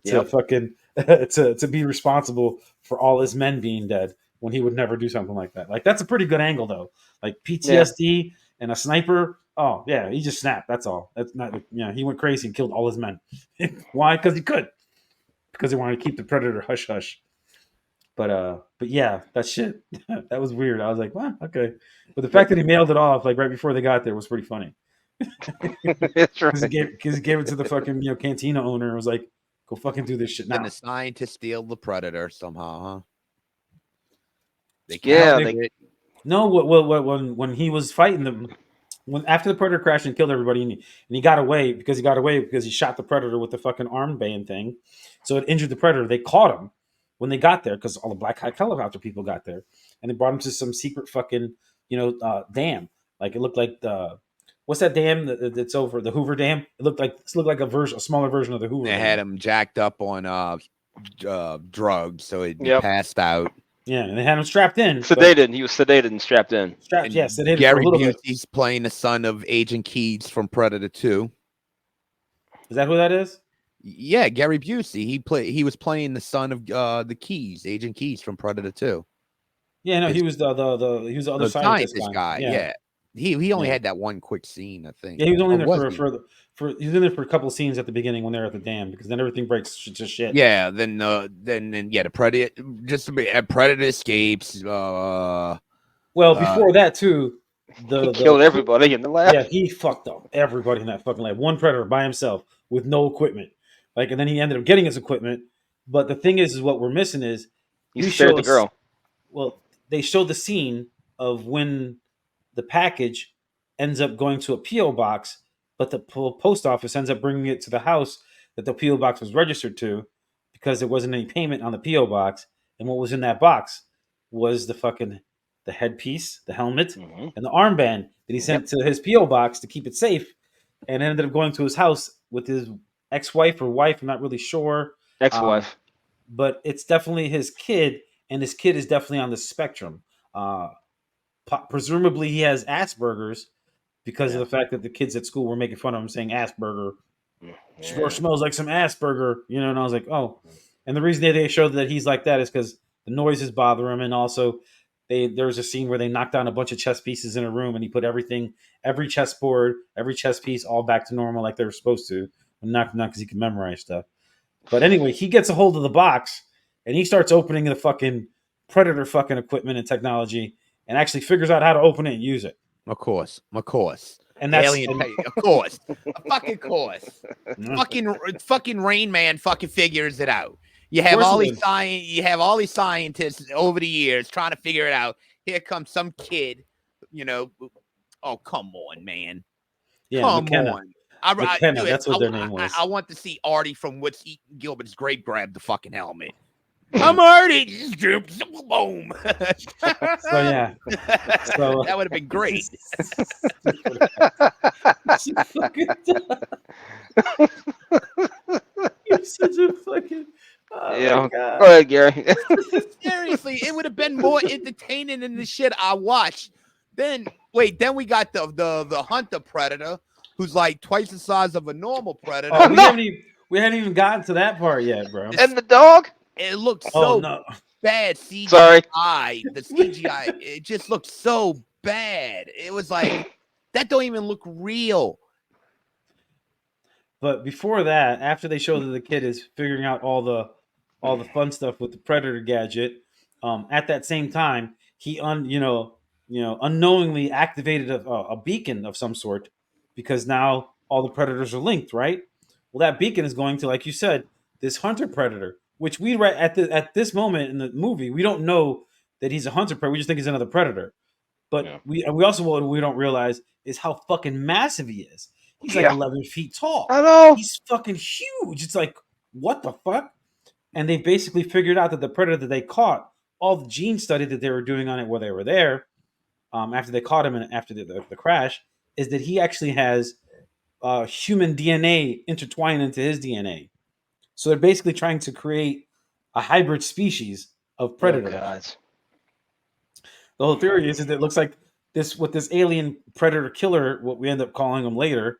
to fucking to be responsible for all his men being dead when he would never do something like that. Like, that's a pretty good angle though. Like PTSD and a sniper. Oh yeah, he just snapped. That's all. That's not. He went crazy and killed all his men. Why? Because he could. Because they wanted to keep the predator hush hush. But yeah, that shit that was weird. I was like, well, okay. But the fact that he mailed it off like right before they got there was pretty funny. That's right. Because he gave it to the fucking cantina owner and was like, go fucking do this shit now. And the scientists steal the predator somehow, huh? No, when he was fighting them, after the predator crashed and killed everybody, and he got away because he shot the predator with the fucking armband thing, so it injured the predator. They caught him when they got there because all the Black Hawk helicopter people got there, and they brought him to some secret fucking dam. Like, it looked like the what's that dam that's over the Hoover Dam? It looked like a smaller version of the Hoover. They Dam. had him jacked up on drugs, so he passed out. Yeah, and they had him strapped in. Sedated. He was sedated and strapped in. Sedated. Gary Busey's playing the son of Agent Keys from Predator 2. Is that who that is? Yeah, Gary Busey. He was playing the son of the Keys, Agent Keys from Predator 2. Yeah, no, he was the other scientist guy. Yeah. He only had that one quick scene, I think. Yeah, he was only in there he was in there for a couple of scenes at the beginning when they're at the dam, because then everything breaks to shit. Yeah, then the Predator escapes. Well, before that too, he killed everybody in the lab. Yeah, he fucked up everybody in that fucking lab. One predator by himself with no equipment. Like, and then he ended up getting his equipment. But the thing is what we're missing is he spared the girl. Well, they showed the scene of when the package ends up going to a P.O. box, but the post office ends up bringing it to the house that the P.O. box was registered to, because there wasn't any payment on the P.O. box. And what was in that box was the headpiece, the helmet, and the armband that he sent to his P.O. box to keep it safe, and ended up going to his house with his ex-wife or wife. I'm not really sure. Ex-wife. But it's definitely his kid, and his kid is definitely on the spectrum. Presumably he has Asperger's, because of the fact that the kids at school were making fun of him, saying Asperger. Sure smells like some Asperger, and I was like, oh. And the reason they showed that he's like that is because the noises bother him, and also there was a scene where they knocked down a bunch of chess pieces in a room, and he put every chessboard, every chess piece, all back to normal like they were supposed to. Not because he can memorize stuff. But anyway, he gets a hold of the box, and he starts opening the fucking Predator fucking equipment and technology, and actually figures out how to open it and use it. Of course. And that's of course. A fucking course. Fucking Rain Man fucking figures it out. You have all these scientists over the years trying to figure it out. Here comes some kid, Oh, come on, man. Yeah, come McKenna. on. McKenna, that's what their name was. I want to see Artie from What's Eating Gilbert's Grape grab the fucking helmet. I'm Artie. Boom. So yeah. That would have been great. You're such a fucking. Oh, yeah. Go ahead, Gary. Seriously, it would have been more entertaining than the shit I watched. Then we got the hunter predator, who's like twice the size of a normal predator. Oh, we haven't even gotten to that part yet, bro. And the dog? It looks so bad. CGI. Sorry. The CGI, it just looked so bad. It was like, that don't even look real. But before that, after they show that the kid is figuring out all the fun stuff with the Predator gadget, at that same time, he unknowingly activated a beacon of some sort, because now all the predators are linked, right? Well, that beacon is going to, like you said, this hunter predator, which we at this moment in the movie, we don't know that he's a hunter predator. We just think he's another predator. But Yeah. we also what we don't realize is how fucking massive he is. He's like Yeah. 11 feet tall. I know. He's fucking huge. It's like, what the fuck? And they basically figured out that the predator that they caught, all the gene study that they were doing on it while they were there, after they caught him and after the crash, is that he actually has human DNA intertwined into his DNA. So they're basically trying to create a hybrid species of predator. Oh, God. The whole theory is that it looks like this alien predator killer, what we end up calling him later,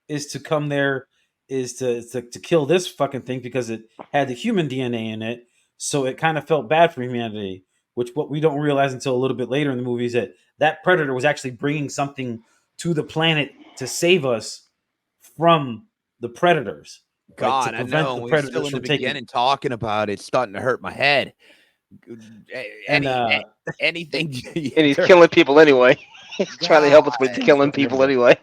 is to come there, is to kill this fucking thing because it had the human DNA in it. So it kind of felt bad for humanity, which what we don't realize until a little bit later in the movie is that predator was actually bringing something to the planet to save us from the predators. God, to I prevent know. the We're predators still in the from taking. beginning talking about it. It's starting to hurt my head. And Anything. And he's killing people anyway. He's trying to help us, but he's killing people anyway.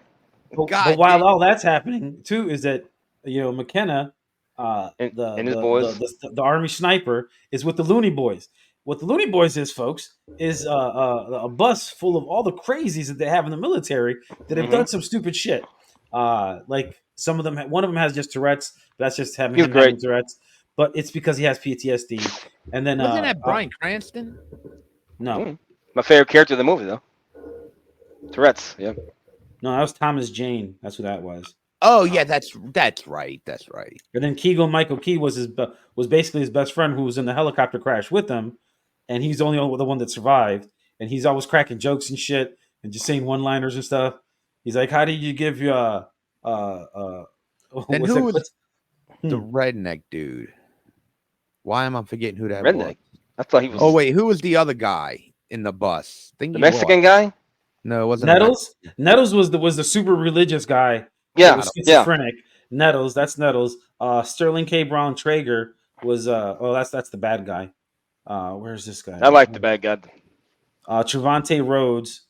But while all that's happening too, is that McKenna, And his boys. the army sniper, is with the Looney Boys. What the Looney Boys is, folks, is a bus full of all the crazies that they have in the military that have done some stupid shit. Like some of them, one of them has just Tourette's. That's just having Tourette's. But it's because he has PTSD. And then wasn't that Bryan Cranston? No, my favorite character in the movie though. Tourette's, yeah. No, that was Thomas Jane. That's who that was. Oh yeah, that's right. That's right. And then Michael Key was basically his best friend who was in the helicopter crash with him, and he's the one that survived. And he's always cracking jokes and shit and just saying one-liners and stuff. He's like, "How do you give you And who was the redneck dude? Why am I forgetting who that redneck? was? I thought he was. Oh wait, who was the other guy in the bus? The Mexican guy? No, it wasn't Nettles. Nettles was the super religious guy. Yeah, was schizophrenic. Nettles, that's Nettles. Sterling K. Brown Traeger was that's the bad guy. Where's this guy? I like the bad guy. Trevante Rhodes.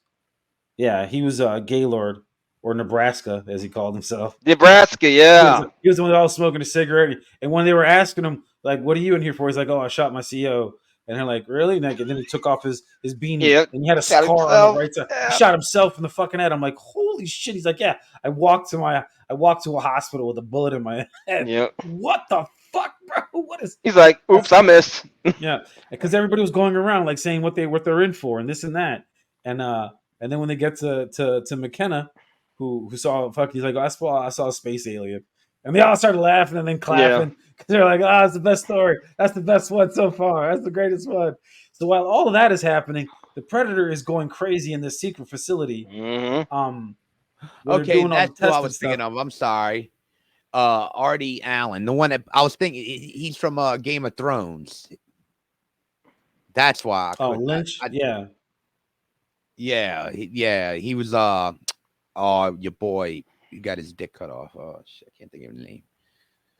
Yeah, he was Gaylord or Nebraska, as he called himself. Nebraska, yeah. He was the one that was smoking a cigarette. And when they were asking him, like, what are you in here for? He's like, oh, I shot my CO. And they're like, really? And then he took off his beanie, and he had a scar on the right side. He shot himself in the fucking head. I'm like, holy shit. He's like, yeah, I walked to a hospital with a bullet in my head. Yep. What the fuck, bro? What is? He's like, oops, I missed. Yeah, because everybody was going around like saying what they're in for and this and that, and then when they get to McKenna, who saw he's like, I saw a space alien, and they all started laughing and then clapping. They're like, it's the best story. That's the best one so far. That's the greatest one. So while all of that is happening, the Predator is going crazy in this secret facility. Mm-hmm. Okay, that's who I was thinking of. I'm sorry. Artie Allen, the one that I was thinking, he's from Game of Thrones. That's why. Lynch. He was your boy. You got his dick cut off. Oh shit, I can't think of his name.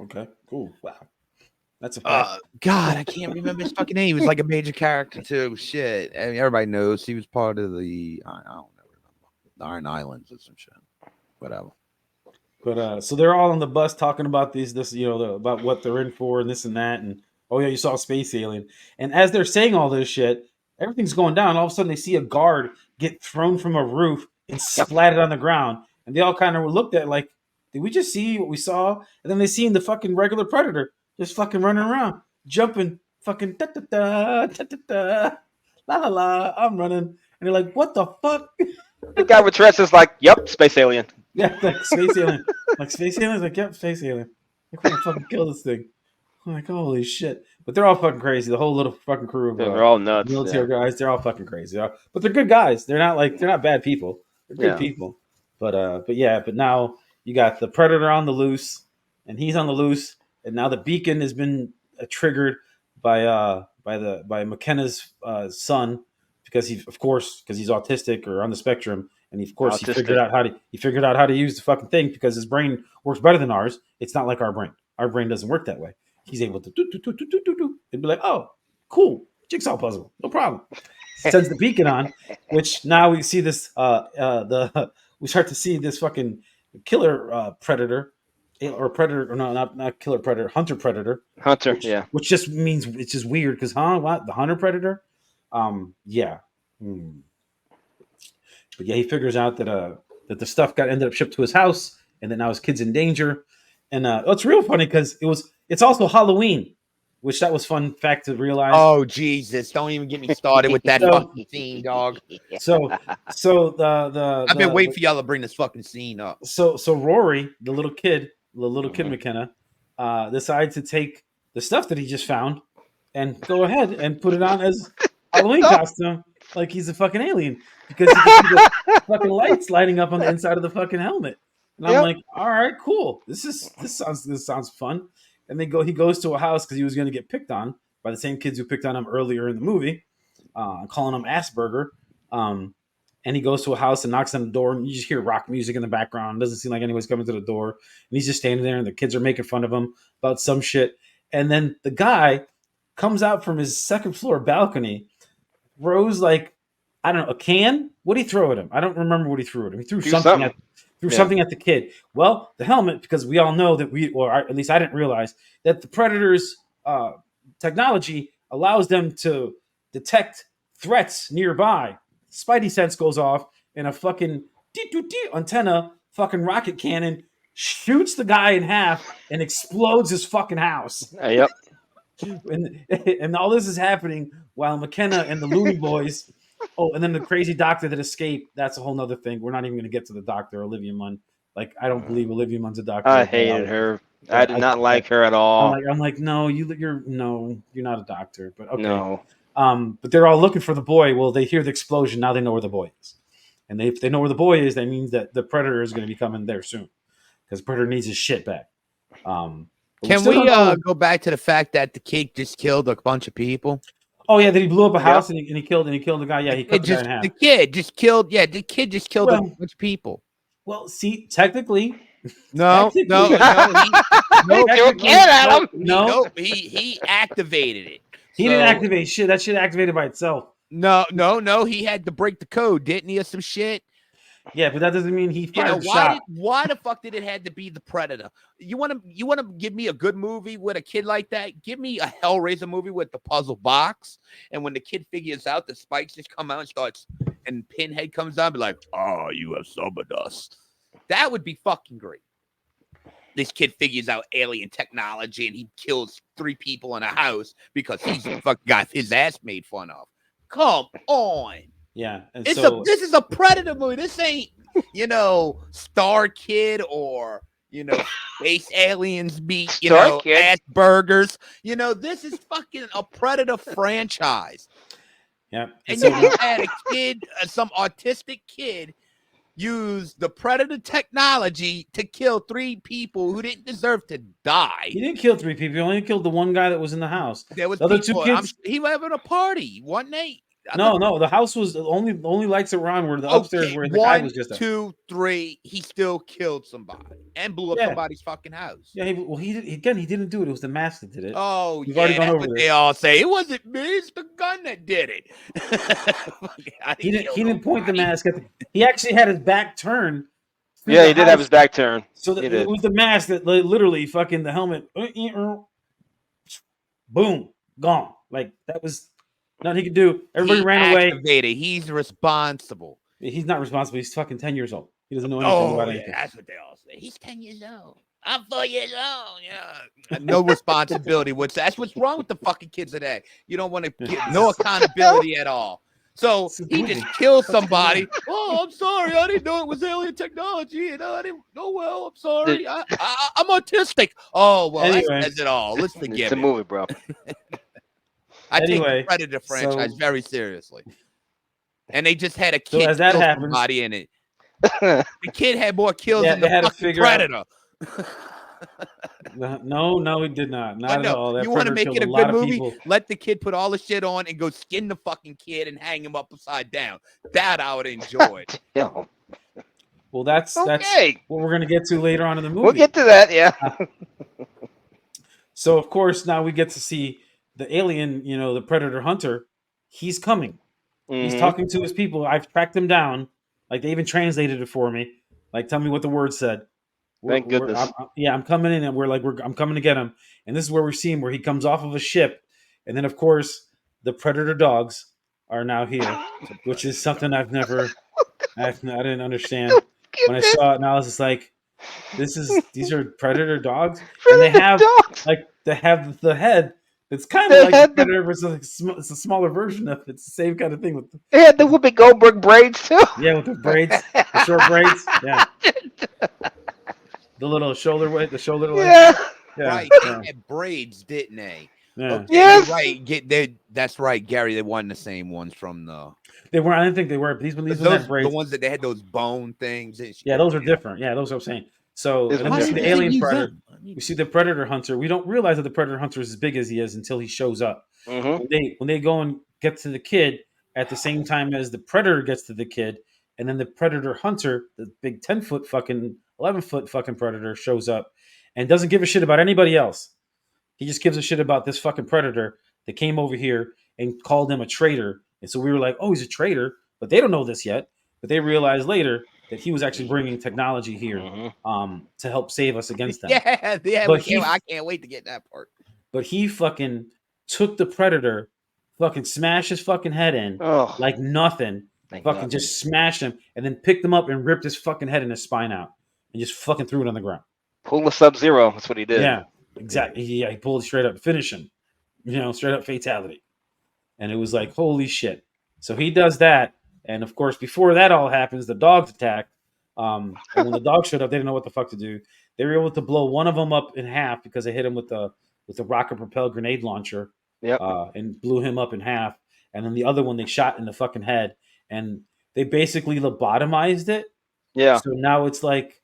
Okay, cool. Wow, that's a fact. God, I can't remember his fucking name. He was like a major character too. Shit, I mean, everybody knows he was part of the I don't know, the Iron Islands or some shit. Whatever. But so they're all on the bus talking about about what they're in for and this and that, and oh yeah, you saw a space alien. And as they're saying all this shit, everything's going down. All of a sudden, they see a guard get thrown from a roof and splatted on the ground, and they all kind of looked at it like, did we just see what we saw? And then they seen the fucking regular Predator just fucking running around, jumping, fucking da da da da da da, la la la. I'm running, and they're like, what the fuck? The guy with Tourette's is like, yep, space alien. Yeah, like space alien. Like space aliens, like, yep, space alien. Like, we're gonna fucking kill this thing. I'm like, holy shit. But they're all fucking crazy. The whole little fucking crew of they're all nuts. Military guys, they're all fucking crazy. But they're good guys. They're not bad people. They're good people. But now you got the Predator on the loose, and he's on the loose, and now the beacon has been triggered by McKenna's son, because he's autistic or on the spectrum. And he figured out how to use the fucking thing, because his brain works better than ours. It's not like our brain. Our brain doesn't work that way. He's able to do and be like, oh, cool, jigsaw puzzle, no problem. Sends the beacon on, which now we see this. We start to see this fucking killer predator, or predator, or no, not killer predator, hunter predator. Which just means it's just weird because what the hunter predator, yeah. But yeah, he figures out that the stuff ended up shipped to his house, and that now his kid's in danger. And it's real funny because it's also Halloween, which that was fun fact to realize. Oh Jesus! Don't even get me started with that fucking scene, dog. So I've been waiting for y'all to bring this fucking scene up. So Rory, the little kid McKenna, decides to take the stuff that he just found and go ahead and put it on as Halloween costume, like he's a fucking alien, because you can see the fucking lights lighting up on the inside of the fucking helmet. And I'm like, all right, cool. This sounds fun. And he goes to a house because he was going to get picked on by the same kids who picked on him earlier in the movie, calling him Asperger. And he goes to a house and knocks on the door, and you just hear rock music in the background. It doesn't seem like anyone's coming to the door. And he's just standing there, and the kids are making fun of him about some shit. And then the guy comes out from his second floor balcony, throws like, I don't know, a can? What did he throw at him? I don't remember what he threw at him. He threw something at the kid. Well, the helmet, because we all know that at least I didn't realize, that the Predator's technology allows them to detect threats nearby. Spidey sense goes off, and a fucking antenna fucking rocket cannon shoots the guy in half and explodes his fucking house. Yep. And all this is happening while McKenna and the Looney Boys. Oh, and then the crazy doctor that escaped. That's a whole nother thing. We're not even going to get to the doctor, Olivia Munn. Like, I don't believe Olivia Munn's a doctor. I hated her. I did not like her at all. I'm like, no, you're not a doctor. But okay. No. But they're all looking for the boy. Well, they hear the explosion. Now they know where the boy is. And if they know where the boy is, that means that the Predator is going to be coming there soon. Because Predator needs his shit back. Can we go back to the fact that the kid just killed a bunch of people? Oh yeah, that he blew up a house and he killed the guy. Yeah, he cut the guy in half. The kid just killed a bunch of people. Well, see, technically, no, he activated it. He didn't activate shit. That shit activated by itself. No. He had to break the code, didn't he, or some shit? Yeah, but that doesn't mean he fired a shot. Why the fuck did it have to be the Predator? You want to give me a good movie with a kid like that? Give me a Hellraiser movie with the puzzle box, and when the kid figures out, the spikes just come out and starts, and Pinhead comes out, be like, "Oh, you have summoned us." That would be fucking great. This kid figures out alien technology, and he kills 3 people in a house because he's fucking got his ass made fun of. Come on. Yeah, this is a Predator movie. This ain't, Star Kid or, Space Aliens beat, Asperger's. This is fucking a Predator franchise. Yeah. And you had a kid, some autistic kid, use the Predator technology to kill 3 people who didn't deserve to die. He didn't kill 3 people. He only killed the one guy that was in the house. There was the other 2 kids. He was having a party, wasn't he? No. The house was the only lights that were on were the upstairs where the guy was just. 1, 2, 3. He still killed somebody and blew up somebody's fucking house. Yeah. He didn't do it. It was the mask that did it. Oh, that's what they all say. It wasn't me. It's the gun that did it. He didn't point the mask at. He actually had his back turned. Yeah, he did have his back turned. So it was the mask that literally fucking the helmet. Boom, gone. Like that was. Nothing he could do. Everybody ran away. He's responsible. He's not responsible. He's fucking 10 years old. He doesn't know anything about anything. That's what they all say. He's 10 years old. I'm 4 years old. Yeah. No responsibility. That's what's wrong with the fucking kids today. You don't want to get no accountability at all. So he just killed somebody. Oh, I'm sorry. I didn't know it was alien technology. I didn't know. Well, I'm sorry. I'm autistic. Oh, well, that says it all. Let's forget it. It's a movie, bro. I take the Predator franchise very seriously. And they just had a kid kill somebody in it. The kid had more kills than the fucking Predator. No, he did not. Not at all. You want to make it a good movie? Let the kid put all the shit on and go skin the fucking kid and hang him up upside down. That I would enjoy. Well, that's what we're going to get to later on in the movie. We'll get to that, yeah. So, of course, now we get to see the alien, the Predator hunter. He's coming. Mm-hmm. He's talking to his people. I've tracked him down. Like, they even translated it for me. Like, tell me what the word said. Thank goodness. I'm coming in, and I'm coming to get him. And this is where we see him, where he comes off of a ship. And then, of course, the Predator dogs are now here, which is something I've never I didn't understand when I saw it, and I was just like, these are predator dogs, and they have dogs. the head. It's kind of They like the had the predator, but it's a smaller version of it. It's the same kind of thing with they had the Whoopi Goldberg braids too. with the braids, the short braids. Yeah, the little shoulder weight, the shoulder length. Yeah. Yeah, Right. They yeah, had braids, didn't they? yeah. Okay, Yes. you're right. That's right, Gary. They weren't the same ones from the. They weren't. I didn't think they were. But these ones Those had the braids. ones that they had those bone things. And Yeah, those are different. Yeah, those are what I'm saying. So, These and then were we see different, the yeah. alien predator. We see the predator hunter. We don't realize that the predator hunter is as big as he is until he shows up. Mm-hmm. When they go and get to the kid at the same time as the predator gets to the kid, and then the predator hunter, the big 10-foot fucking 11-foot fucking predator, shows up and doesn't give a shit about anybody else. He just gives a shit about this fucking predator that came over here and called him a traitor. And so we were like, oh, he's a traitor, but they don't know this yet. But they realized later that he was actually bringing technology here to help save us against them. Yeah. But I can't wait to get that part. But he fucking took the predator, fucking smashed his fucking head in Oh, like nothing. thank Fucking God. just smashed him and then picked him up and ripped his fucking head and his spine out and just fucking threw it on the ground. Pull the Sub-Zero. That's what he did. Yeah, exactly. He pulled it straight up, finish him, straight up fatality. And it was like, holy shit. So he does that. And of course, before that all happens, the dogs attack. And when the dogs showed up, they didn't know what the fuck to do. They were able to blow one of them up in half because they hit him with the rocket propelled grenade launcher. Yep. And blew him up in half. And then the other one they shot in the fucking head. And they basically lobotomized it. Yeah. So now it's like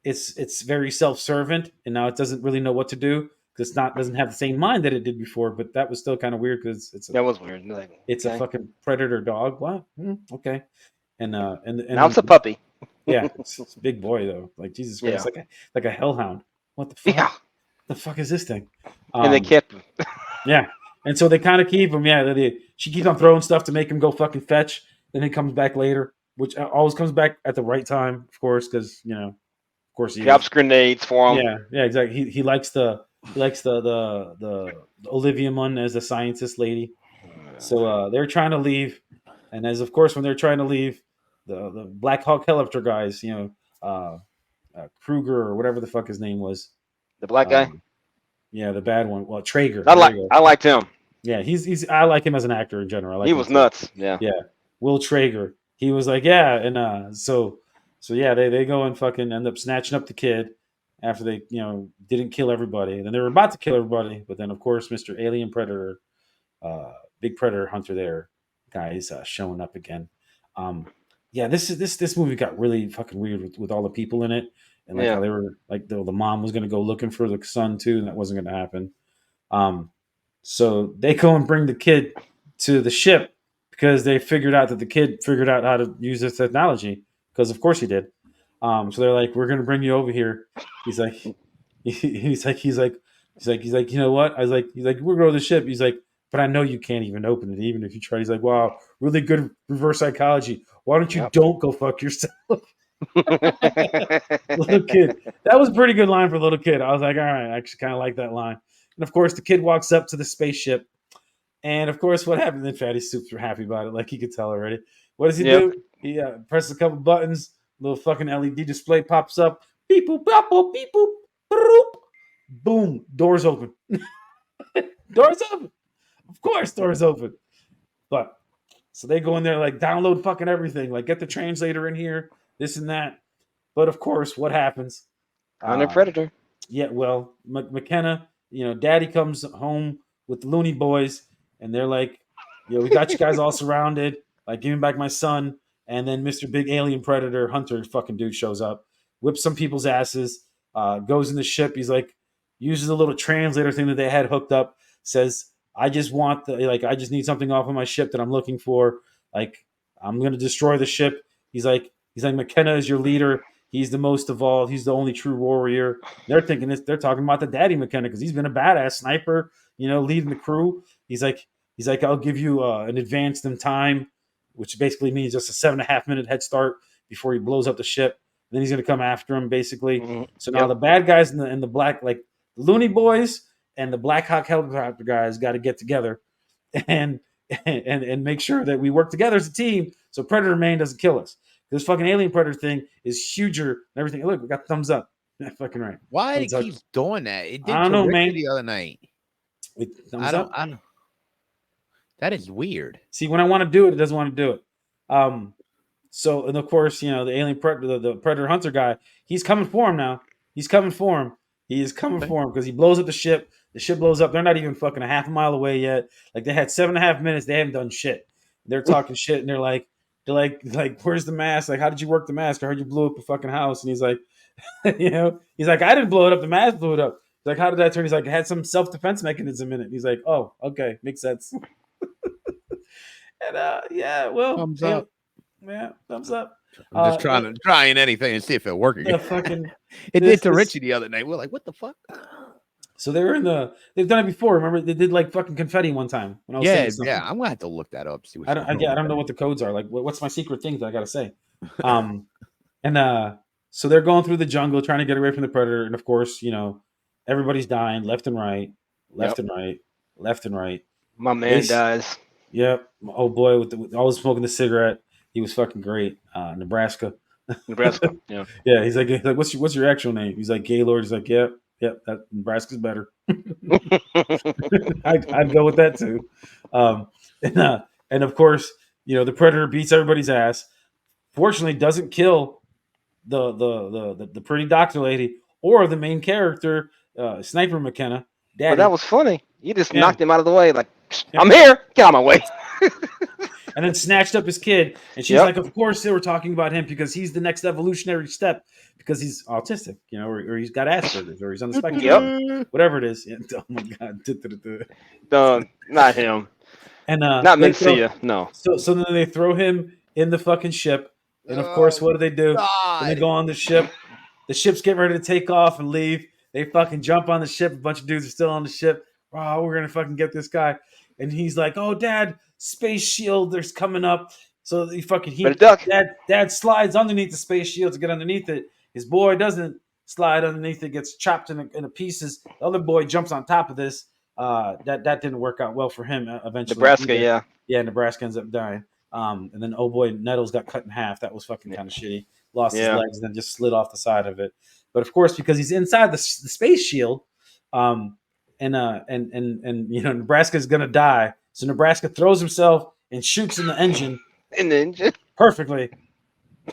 it's very self-servant, and now it doesn't really know what to do because doesn't have the same mind that it did before. But that was still kind of weird because That was weird. Like, it's a fucking predator dog. What? Okay. And now it's a puppy. Yeah, it's a big boy though. Like Jesus Christ, like a hellhound. What the fuck? Yeah. The fuck is this thing? And they kept him. Yeah, and so they kind of keep him. Yeah, she keeps on throwing stuff to make him go fucking fetch. Then he comes back later, which always comes back at the right time, of course, because of course he drops grenades for him. Yeah, exactly. He likes the Olivia Munn as the scientist lady. So they're trying to leave, and as of course when they're trying to leave, the Black Hawk helicopter guys, Kruger or whatever the fuck his name was, The black guy. Yeah, the bad one. Well, Traeger. I liked him. Yeah, he's I like him as an actor in general. He was nuts. Yeah. Yeah. Will Traeger. He was like, yeah, and so yeah, they go and fucking end up snatching up the kid after they, didn't kill everybody. And then they were about to kill everybody, but then of course Mr. Alien Predator, big predator hunter there, guy is showing up again. Yeah, this movie got really fucking weird with all the people in it. And like how they were like the mom was gonna go looking for the son too, and that wasn't gonna happen. So they go and bring the kid to the ship because they figured out that the kid figured out how to use this technology, because of course he did. So they're like, we're gonna bring you over here. He's like, you know what? He's like, we're going to the ship. He's like, but I know you can't even open it, even if you try. He's like, wow, really good reverse psychology. Why don't you don't go fuck yourself? Little kid. That was a pretty good line for a little kid. I was like, all right, I actually kind of like that line. And of course, the kid walks up to the spaceship. And of course, what happened? Then Fatty super happy about it, like he could tell already. What does he do? He presses a couple buttons. Little fucking LED display pops up. Beep boop, bop, boop, beep boop, boop. Boom. Doors open. Doors open. Of course, doors open. But so they go in there, like download fucking everything, like get the translator in here, this and that. But of course, what happens? On a predator. Yeah, well, McKenna, Daddy comes home with the Looney Boys, and they're like, we got you guys all surrounded. Like, give me back my son. And then Mr. Big Alien Predator Hunter fucking dude shows up, whips some people's asses, goes in the ship. He's like, uses a little translator thing that they had hooked up, says, I just need something off of my ship that I'm looking for. Like, I'm going to destroy the ship. He's like, McKenna is your leader. He's the most evolved. He's the only true warrior. They're thinking this. They're talking about the daddy McKenna because he's been a badass sniper, leading the crew. He's like, I'll give you an advance in time, which basically means just a 7.5 minute head start before he blows up the ship. Then he's going to come after him, basically. Mm-hmm. So now the bad guys and the black, like the Looney Boys and the Black Hawk helicopter guys, got to get together and make sure that we work together as a team so Predator Man doesn't kill us. This fucking alien predator thing is huger and everything. Look, we got thumbs up. Yeah, fucking right. Why it Thumbs up. keeps doing that? It did I don't know, to Richie man. the other night. Thumbs up. I don't. That is weird. See, when I want to do it, it doesn't want to do it. So, and of course, you know, the alien predator, the predator hunter guy, he's coming for him now. He's coming for him. He is coming for him because he blows up the ship. The ship blows up. They're not even fucking a half a mile away yet. Like they had 7.5 minutes. They haven't done shit. They're talking shit, and they're like, where's the mask? Like, how did you work the mask? I heard you blew up a fucking house. And he's like, you know, he's like, I didn't blow it up. The mask blew it up. He's like, how did that turn? He's like, it had some self-defense mechanism in it. He's like, oh, okay, makes sense. And yeah, well, Thumbs up. Yeah, thumbs up. I'm just trying anything and see if it works again. It did to Richie the other night. We're like, what the fuck? So they were they've done it before. Remember, they did like fucking confetti one time when I was saying something. Yeah. I'm gonna have to look that up. See what I don't know what the codes are. Like, what's my secret thing that I gotta say? So they're going through the jungle trying to get away from the predator, and of course, you know, everybody's dying left and right, left and right. My man dies. Yep. Oh boy, with always smoking the cigarette, he was fucking great. Nebraska. Yeah. Yeah. He's like, what's your actual name? He's like Gaylord. He's like, yep. That Nebraska's better. I'd go with that too. And of course, you know, the predator beats everybody's ass. Fortunately, doesn't kill the pretty doctor lady or the main character, Sniper McKenna. Daddy. But that was funny. You just knocked him out of the way. Like, I'm here. Get out of my way. And then snatched up his kid. And she's like, of course they were talking about him because he's the next evolutionary step because he's autistic, you know, or he's got Asperger's or he's on the spectrum. Whatever it is. Oh my God. No, not him. And not Mencia. No. So then they throw him in the fucking ship. And of course, what do? When they go on the ship, the ship's getting ready to take off and leave. They fucking jump on the ship. A bunch of dudes are still on the ship. Oh, we're going to fucking get this guy. And he's like, oh, Dad, space shield, there's coming up. So he Dad slides underneath the space shield to get underneath it. His boy doesn't slide underneath it, gets chopped into pieces. The other boy jumps on top of this. That didn't work out well for him eventually. Nebraska, yeah. Yeah, Nebraska ends up dying. And then, oh boy, Nettles got cut in half. That was fucking kind of shitty. Lost his legs and then just slid off the side of it. But of course, because he's inside the space shield, and you know, Nebraska's gonna die. So Nebraska throws himself and shoots in the engine. Perfectly.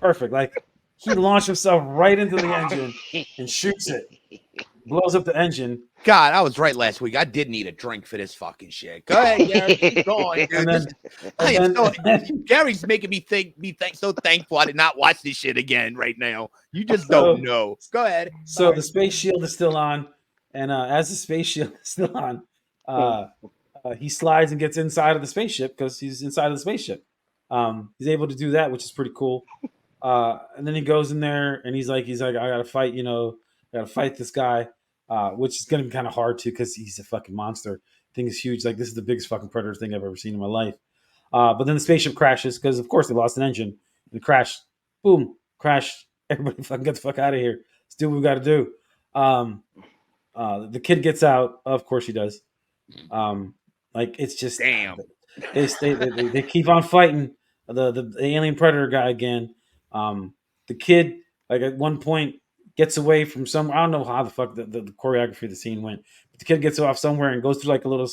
Perfect. Like he launched himself right into the engine and shoots it. Blows up the engine. God, I was right last week. I did need a drink for this fucking shit. Go ahead, Gary. Keep going, dude. Gary's making me so thankful I did not watch this shit again right now. You just don't know. Go ahead. So the space shield is still on, and as the space shield is still on, he slides and gets inside of the spaceship because he's inside of the spaceship. He's able to do that, which is pretty cool. And then he goes in there and he's like, I gotta fight, you know, this guy. Which is going to be kind of hard too because he's a fucking monster. Thing is huge. Like this is the biggest fucking predator thing I've ever seen in my life. But then the spaceship crashes because of course they lost an engine and crashed. Boom, crashed. Everybody fucking get the fuck out of here. Let's do what we got to do. The kid gets out. Of course he does. Like it's just damn. They keep on fighting the alien predator guy again. The kid like at one point gets away from some. I don't know how the fuck the choreography of the scene went, but the kid gets off somewhere and goes through like a little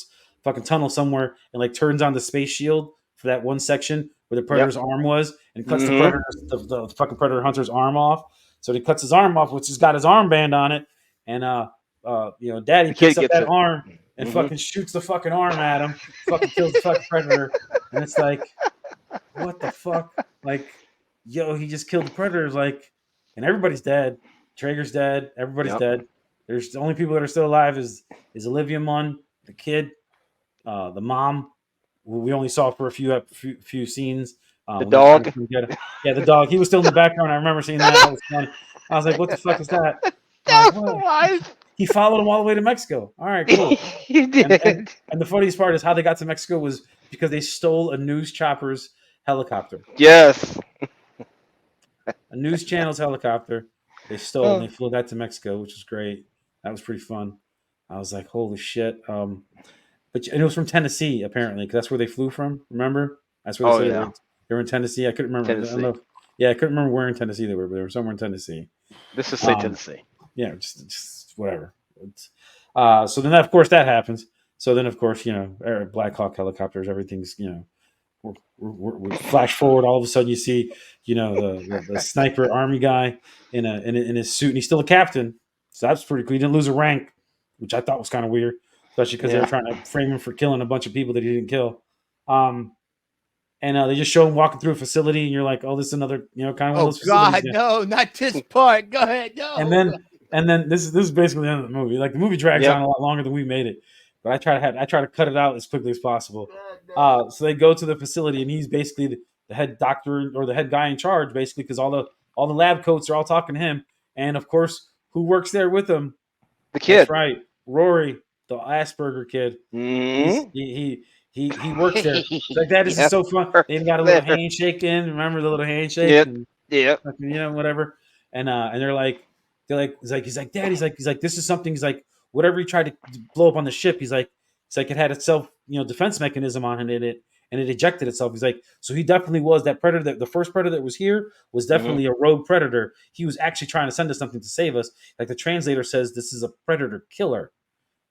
fucking tunnel somewhere and like turns on the space shield for that one section where the predator's arm was and cuts the fucking predator hunter's arm off. So he cuts his arm off, which has got his armband on it, and you know, Daddy picks up that arm and fucking shoots the fucking arm at him, fucking kills the fucking predator, and it's like, what the fuck? Like, yo, he just killed the predator, like, and everybody's dead. Traeger's dead. Everybody's dead. There's the only people that are still alive is Olivia Munn, the kid, the mom, who we only saw for a few scenes. The dog. The dog. He was still in the background. I remember seeing that. That was fun. I was like, what the fuck is that? He followed him all the way to Mexico. All right, cool. He did. And the funniest part is how they got to Mexico was because they stole a news chopper's helicopter. Yes. A news channel's helicopter. They stole and they flew that to Mexico, which was great. That was pretty fun. I was like, holy shit. But it was from Tennessee, apparently, because that's where they flew from. Remember? That's where they were in Tennessee. I couldn't remember. I don't know. Yeah, I couldn't remember where in Tennessee they were, but they were somewhere in Tennessee. This is say Tennessee. Yeah, just whatever. So then, of course, that happens. So then, of course, Black Hawk helicopters, everything's, we flash forward. All of a sudden, you see, the sniper army guy in his suit, and he's still a captain. So that's pretty cool. He didn't lose a rank, which I thought was kind of weird, especially because they were trying to frame him for killing a bunch of people that he didn't kill. And they just show him walking through a facility, and you're like, "Oh, this is another, kind of one of those facilities." God, no, not this part. Go ahead, no. And then this is basically the end of the movie. Like the movie drags on a lot longer than we made it, but I try to cut it out as quickly as possible. So they go to the facility, and he's basically the head doctor or the head guy in charge, basically, because all the lab coats are all talking to him, and of course, who works there with him? The kid. That's right, Rory, the Asperger kid. Mm-hmm. He works there. It's like that is so fun. They got a little handshake in. Remember the little handshake? Yeah. Whatever. And they're like, he's like, Dad. He's like, this is something. He's like, whatever he tried to blow up on the ship. He's like, it had its self, defense mechanism on it, and it ejected itself. He's like, so he definitely was that predator. The first predator that was here was definitely a rogue predator. He was actually trying to send us something to save us. Like the translator says, this is a predator killer.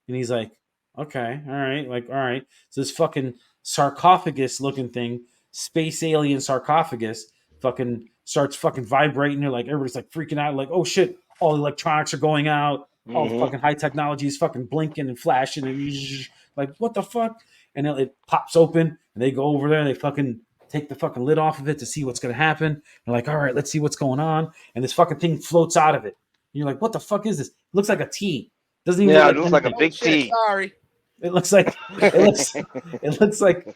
And he's like, okay, all right. So this fucking sarcophagus looking thing, space alien sarcophagus, fucking starts fucking vibrating. They're like, everybody's like freaking out, like, oh shit, all the electronics are going out, all the fucking high technology is fucking blinking and flashing, and like, what the fuck? And then it pops open, and they go over there, and they fucking take the fucking lid off of it to see what's gonna happen. They're like, all right, let's see what's going on. And this fucking thing floats out of it. And you're like, what the fuck is this? It looks like a T. Doesn't even it looks like a big T. Sorry. It looks like it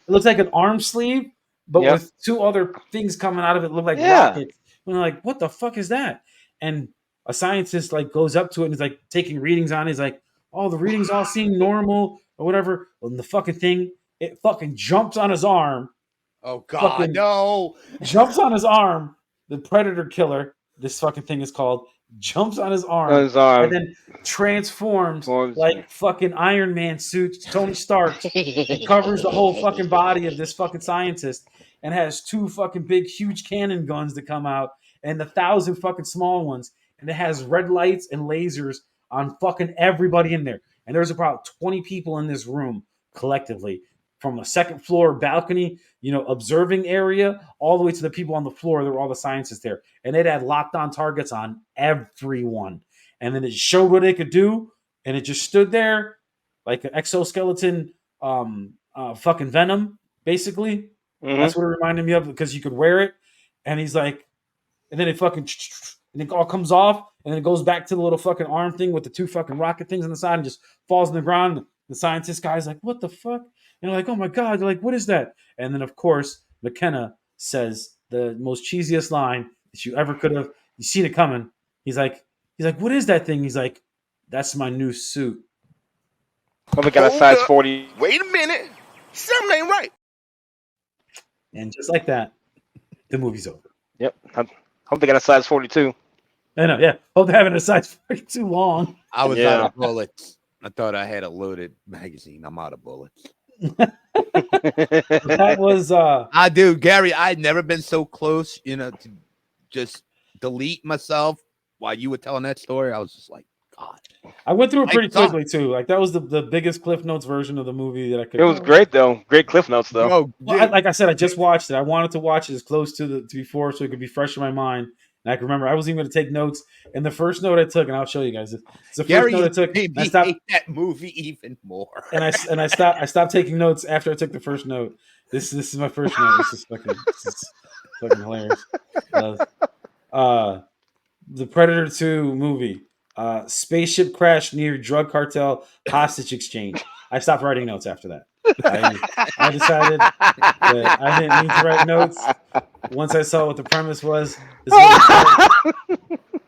looks like an arm sleeve, but with two other things coming out of it, look like rockets. And they're like, what the fuck is that? And a scientist like goes up to it and he's like taking readings on it. He's like, oh, the readings all seem normal or whatever. Well, the fucking thing, it fucking jumps on his arm. Oh God, no! Jumps on his arm. The predator killer. This fucking thing is called. Jumps on his arm, and then transforms like fucking Iron Man suit, Tony Stark. It covers the whole fucking body of this fucking scientist and has two fucking big, huge cannon guns that come out and 1,000 fucking small ones. And it has red lights and lasers on fucking everybody in there. And there's about 20 people in this room collectively, from a second floor balcony, observing area, all the way to the people on the floor. There were all the scientists there. And it had locked on targets on everyone. And then it showed what it could do. And it just stood there like an exoskeleton fucking Venom, basically. That's what it reminded me of, because you could wear it. And he's like, and then it fucking, and it all comes off. And then it goes back to the little fucking arm thing with the two fucking rocket things on the side and just falls on the ground. The scientist guy's like, what the fuck? And they're like, oh my God. They're like, what is that? And then, of course, McKenna says the most cheesiest line that you ever could have. You seen it coming. He's like, what is that thing? He's like, that's my new suit. Hope we got a size 40. Wait a minute. Something ain't right. And just like that, the movie's over. Yep. Hope they got a size 42. I know, yeah. Hope they're having a size 42 long. I was out of bullets. I thought I had a loaded magazine. I'm out of bullets. That was I do, Gary. I'd never been so close, to just delete myself while you were telling that story. I was just like, God. I went through it pretty quickly too. Like that was the biggest Cliff Notes version of the movie that I could. It was great though. Great Cliff Notes though. Oh, well, like I said, I just watched it. I wanted to watch it as close to before so it could be fresh in my mind. And I can remember I was even going to take notes. And the first note I took, and I'll show you guys. It's the first Gary note I took. I stopped that movie even more. And I stopped taking notes after I took the first note. This is my first note. This is fucking hilarious. The Predator 2 movie. Spaceship crash near drug cartel hostage exchange. I stopped writing notes after that. I decided that I didn't need to write notes. Once I saw what the premise was, I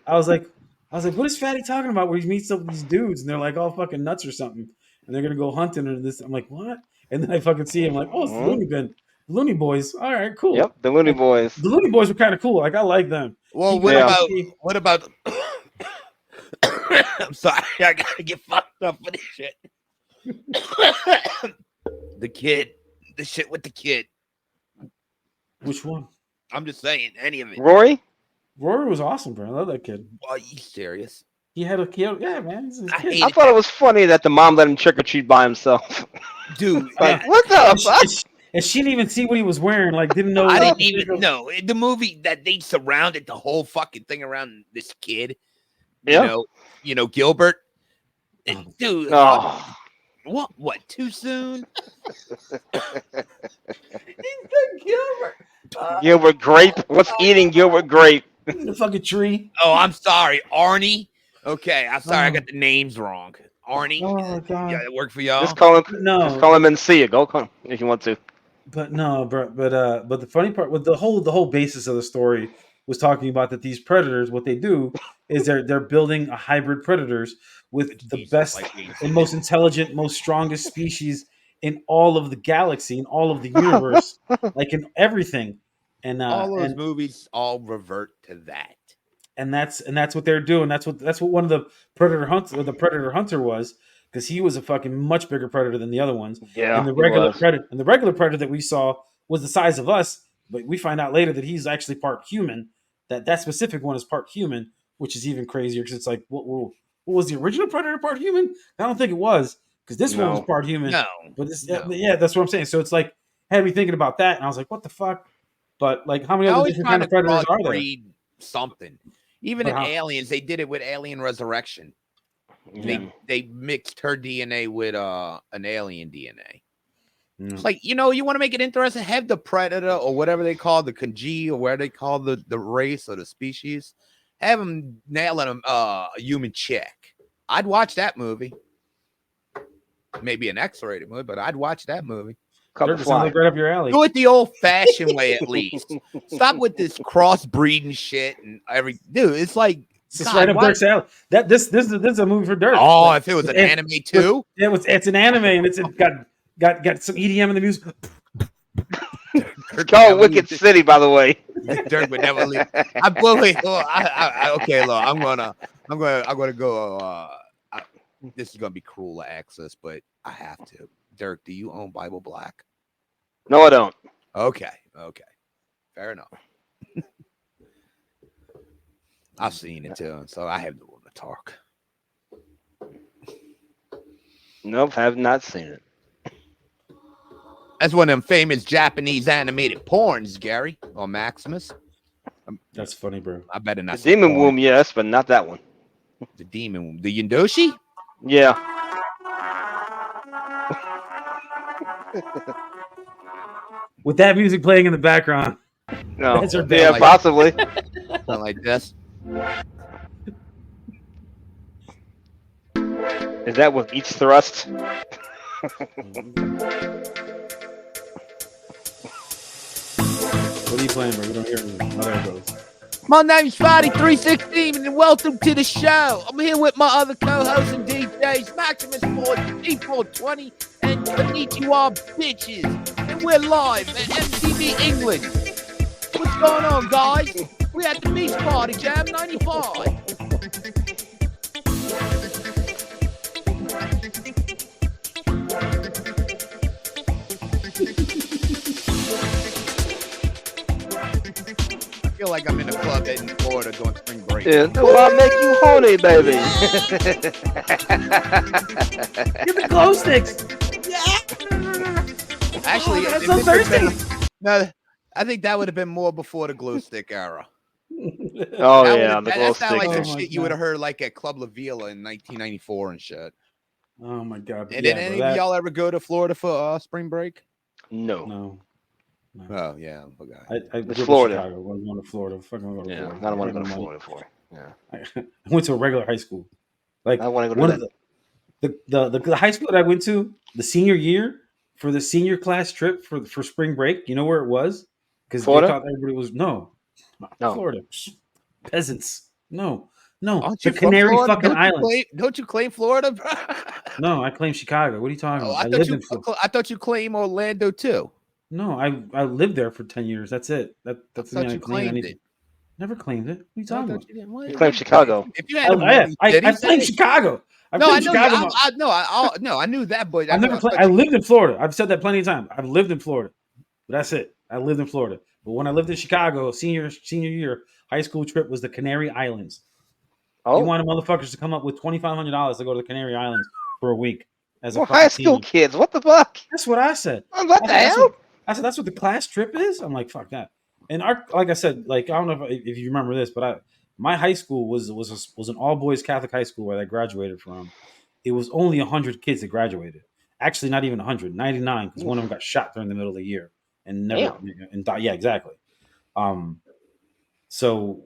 was like, what is Fatty talking about? Where he meets up with these dudes and they're like all fucking nuts or something, and they're gonna go hunting or this. I'm like, what? And then I fucking see him like, oh, it's the Looney Bin, Looney Boys. All right, cool. Yep, the Looney Boys. The Looney Boys were kind of cool. Like I like them. Well, what about? I'm sorry, I gotta get fucked up for this shit. The kid, the shit with the kid. Which one? I'm just saying, any of it. Rory was awesome, bro. I love that kid. Are you serious? He had a kid. Yeah, man. He's his I kid. hate I thought it was funny that the mom let him trick or treat by himself. Dude, Like, what the fuck? And she didn't even see what he was wearing. Like, didn't know. I didn't even know. The movie that they surrounded the whole fucking thing around this kid. Yeah. You know, Gilbert. And, dude, Oh. what? Too soon? Gilbert Grape. What's eating Gilbert Grape? The fucking tree. Oh, I'm sorry, Arnie. Okay, I'm sorry, I got the names wrong. Arnie. Oh my god. Yeah, that worked for y'all. Just call him. No. Just call him Mencia. Go call him if you want to. But no, but the funny part with the whole basis of the story was talking about that these predators, what they do is they're building a hybrid predators with the best and most intelligent, most strongest species in all of the galaxy, in all of the universe, like in everything. And all those movies all revert to that. And that's what they're doing. That's what one of the predator hunter was, because he was a fucking much bigger predator than the other ones. Yeah. And the regular predator that we saw was the size of us, but we find out later that he's actually part human. That specific one is part human, which is even crazier because it's like, what was the original predator part human? I don't think it was, because this one was part human. No, but yeah, that's what I'm saying. So it's like had me thinking about that, and I was like, what the fuck? But like, how many other different kind of predators are there? Something. Even in Aliens, they did it with Alien Resurrection. Yeah. They mixed her DNA with an alien DNA. Mm. It's like, you want to make it interesting, have the predator or whatever they call the Kanji, or where they call the race or the species, have them nailing them a human chick. I'd watch that movie. Maybe an X-rated movie, but I'd watch that movie. Sounds like right up your alley. Do it the old-fashioned way, at least. Stop with this crossbreeding shit and dude. It's like it's right up Dirk's alley. This is a movie for Dirk. Oh, like, if it was an anime too, it's an anime, and it's got some EDM in the music. Call Wicked City, by the way. Dirk would never leave. Okay, look, I'm gonna go. This is gonna be cruel to access, but I have to. Dirk, do you own Bible Black? No, I don't. Okay. Fair enough. I've seen it too, so I have the room to talk. Nope, have not seen it. That's one of them famous Japanese animated porns, Gary, or Maximus. That's funny, bro. I better not. The Demon Womb, yes, but not that one. The Demon Womb. The Yondoshi? Yeah. With that music playing in the background. No. Yeah, like, possibly. Something like this. Is that with each thrust? What are you playing, bro? We don't hear anything. Oh, there it goes. My name's Fatty316, and welcome to the show. I'm here with my other co-hosts and DJs, Maximus 420 and Konnichiwa bitches. And we're live at MTV England. What's going on, guys? We're at the Beach Party Jam 95. I feel like I'm in a club in Florida doing spring break. Yeah, well, I'll make you horny, baby. Get the glow sticks. Actually, that's so thirsty. No, I think that would have been more before the glue stick era. Oh, that yeah, the glow that sounds like stick. some shit you would have heard like at Club La Vila in 1994 and shit. Oh my god! And did any of y'all ever go to Florida for spring break? No. No. Oh yeah, I forgot. I It's Florida. Chicago. I was going to Florida. Fucking go to Yeah, Florida. I don't want to go to Florida for it. Yeah. I went to a regular high school. Like I want to go one to of the high school that I went to the senior year for the senior class trip for spring break. You know where it was? Because they thought everybody was not Florida. Peasants. No. The Canary fucking Islands. Don't you claim Florida, bro? No, I claim Chicago. What are you talking about? I thought you claim Orlando too. No, I lived there for 10 years. That's it. That's the you claimed it. Never claimed it. What are you talking about? You claim Chicago. If you had I claimed Chicago. I knew that, but I lived in Florida. I've said that plenty of times. I've lived in Florida. But that's it. I lived in Florida. But when I lived in Chicago, senior year, high school trip was the Canary Islands. They Oh, wanted motherfuckers to come up with $2,500 to go to the Canary Islands for a week as a well, high fucking school team. kids. What the fuck? That's what I said. What the hell? That's what the class trip is. I'm like, fuck that. And like I said, like I don't know if you remember this, but my high school was an all boys Catholic high school where I graduated from. It was only 100 kids that graduated. Actually, not even 100, 99, because one of them got shot during the middle of the year and never and died. Yeah, exactly. So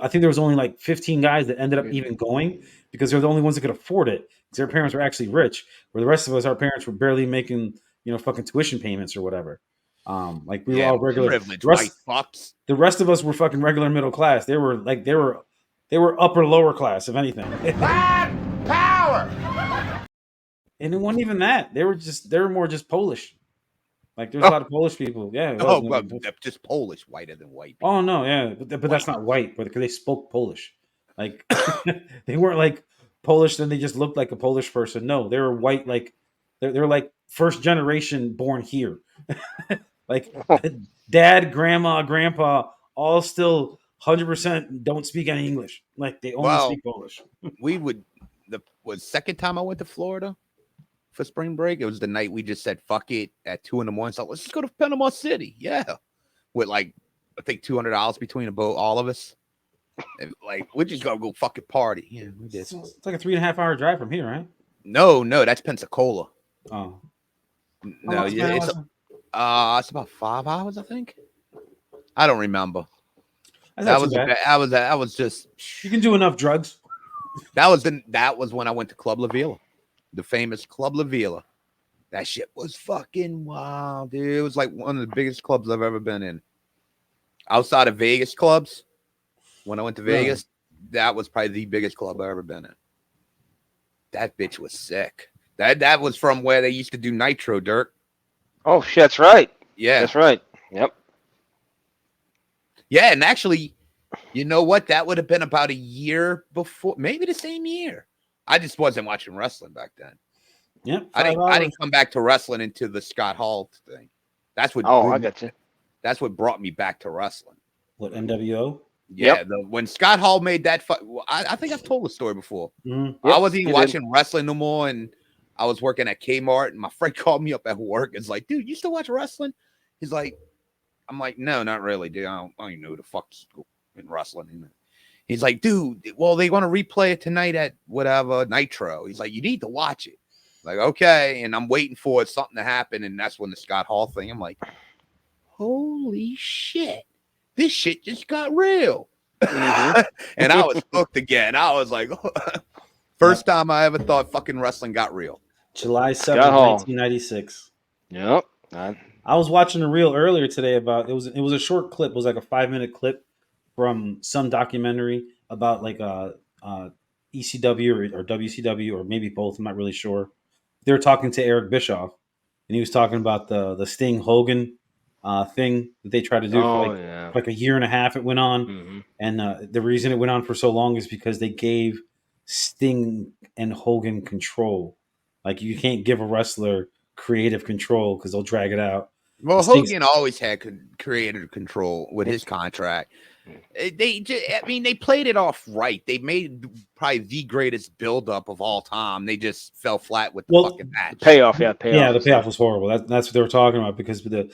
I think there was only like 15 guys that ended up even going because they're the only ones that could afford it because their parents were actually rich, where the rest of us, our parents were barely making, fucking tuition payments or whatever. Like we were all regular. Privileged white fucks. The rest of us were fucking regular middle class. They were upper lower class, if anything. Power! And it wasn't even that. They were more just Polish. Like there's a lot of Polish people. Yeah. Well, just Polish, whiter than white people. Oh no, yeah, but that's not white, but because they spoke Polish. Like they weren't like Polish, then they just looked like a Polish person. No, they were white, like they're like first generation born here. Like dad, grandma, grandpa, all still 100% don't speak any English. Like they only speak Polish. Was second time I went to Florida for spring break. It was the night we just said fuck it at 2 a.m. So let's just go to Panama City. Yeah, with like I think $200 between all of us. And, like we're just gonna go fucking party. Yeah, we did. It's like a 3.5 hour drive from here, right? No, that's Pensacola. Oh no, yeah, it's about 5 hours, I think. I don't remember. That was just. You can do enough drugs. That was when I went to Club La Vila, the famous Club La Vila. That shit was fucking wild, dude. It was like one of the biggest clubs I've ever been in. Outside of Vegas clubs, when I went to Vegas, that was probably the biggest club I've ever been in. That bitch was sick. That was from where they used to do Nitro, Dirk. Oh shit, that's right. Yeah, that's right. Yep. Yeah, and actually, you know what? That would have been about a year before, maybe the same year. I just wasn't watching wrestling back then. Yeah, I didn't come back to wrestling into the Scott Hall thing. That's what. I got you. That's what brought me back to wrestling. What, NWO? Yeah, when Scott Hall made that fight, I think I've told the story before. Mm-hmm. I wasn't even watching wrestling no more, and I was working at Kmart, and my friend called me up at work. It's like, dude, you still watch wrestling? He's like, I'm like, no, not really, dude. I don't even know who the fuck's in wrestling. He's like, dude, well, they want to replay it tonight at whatever Nitro. He's like, you need to watch it. Like, okay, and I'm waiting for something to happen, and that's when the Scott Hall thing. I'm like, holy shit, this shit just got real. Mm-hmm. And I was hooked again. I was like, first time I ever thought fucking wrestling got real. July 7th, 1996. Yep. I was watching a reel earlier today about it was a short clip. It was like a 5-minute clip from some documentary about like ECW or WCW or maybe both. I'm not really sure. They were talking to Eric Bischoff, and he was talking about the Sting Hogan thing that they tried to do for like a year and a half. It went on, and the reason it went on for so long is because they gave Sting and Hogan control. Like you can't give a wrestler creative control because they'll drag it out. Well, Hogan always had creative control with his contract. They played it off right. They made probably the greatest buildup of all time. They just fell flat with the fucking match. Payoff. The payoff was horrible. That's what they were talking about because the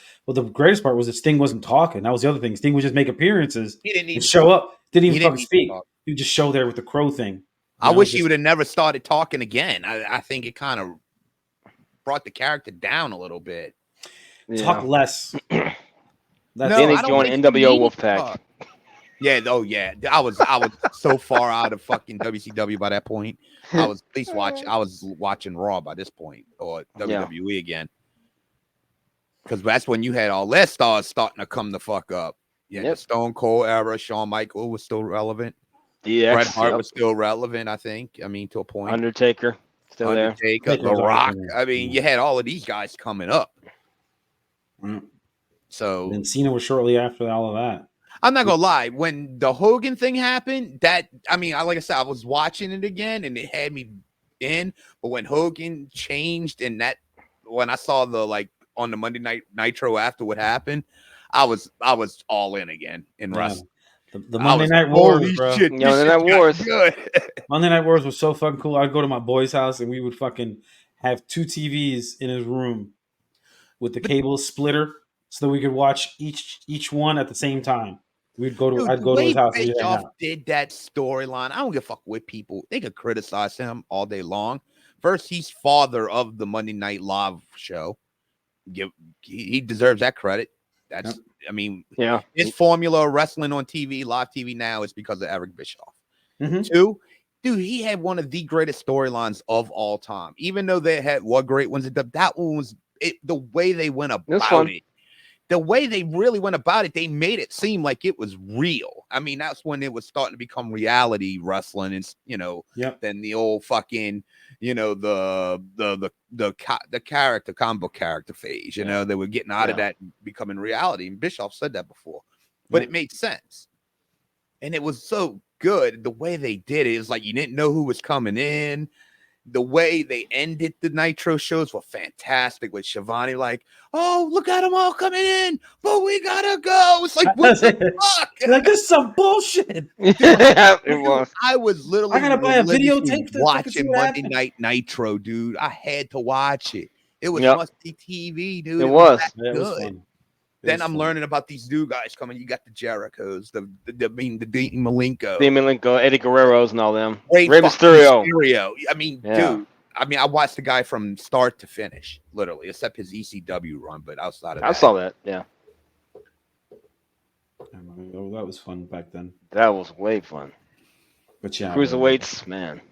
greatest part was that Sting wasn't talking. That was the other thing. Sting would just make appearances. He didn't even show up. Didn't even fucking speak. He would just show there with the crow thing. I wish he would have never started talking again. I think it kind of brought the character down a little bit. Talk less. Then he joined NWO Wolfpack. Yeah, I was so far out of fucking WCW by that point. I was at least watching Raw by this point, or WWE again. Because that's when you had all their stars starting to come the fuck up. Yeah, the Stone Cold era, Shawn Michaels was still relevant. Bret Hart was still relevant, I think. I mean, to a point. Undertaker, still there. The Rock. I mean, you had all of these guys coming up. So and Cena was shortly after all of that. I'm not gonna lie. When the Hogan thing happened, like I said, I was watching it again and it had me in. But when Hogan changed and when I saw the like on the Monday Night Nitro after what happened, I was all in again in wrestling. The Monday Night Wars, bro. Shit, Yeah, Monday Night Wars. Good. Monday Night Wars was so fucking cool. I'd go to my boy's house and we would fucking have 2 TVs in his room with the cable splitter so that we could watch each one at the same time. I'd go to his house. Bischoff did that storyline. I don't give a fuck with people. They could criticize him all day long. First, he's father of the Monday Night Live show. He deserves that credit. That's, I mean, his formula of wrestling on TV, live TV now is because of Eric Bischoff. Mm-hmm. 2, dude, he had one of the greatest storylines of all time. Even though they had what great ones, that one was the way they went about it. The way they really went about it, they made it seem like it was real. I mean, that's when it was starting to become reality wrestling, and then the old fucking, the combo character phase. They were getting out of that and becoming reality. And Bischoff said that before, but it made sense, and it was so good the way they did it. It was like you didn't know who was coming in. The way they ended the Nitro shows were fantastic with Shivani like, oh, look at them all coming in, but we gotta go. It's like, what the fuck? Like, this is some bullshit. It was. I was literally I gotta buy a videotape watching Monday Night Nitro, dude. I had to watch it. It was must-see TV, dude. It was. Good. Was fun. Then I'm learning about these new guys coming. You got the Jerichos, the Dean Malenko, Eddie Guerrero's and all them. Rey Mysterio. I mean, dude. I mean, I watched the guy from start to finish, literally, except his ECW run. But outside of that, I saw that. Yeah, that was fun back then. That was way fun. But yeah, cruiserweights, man.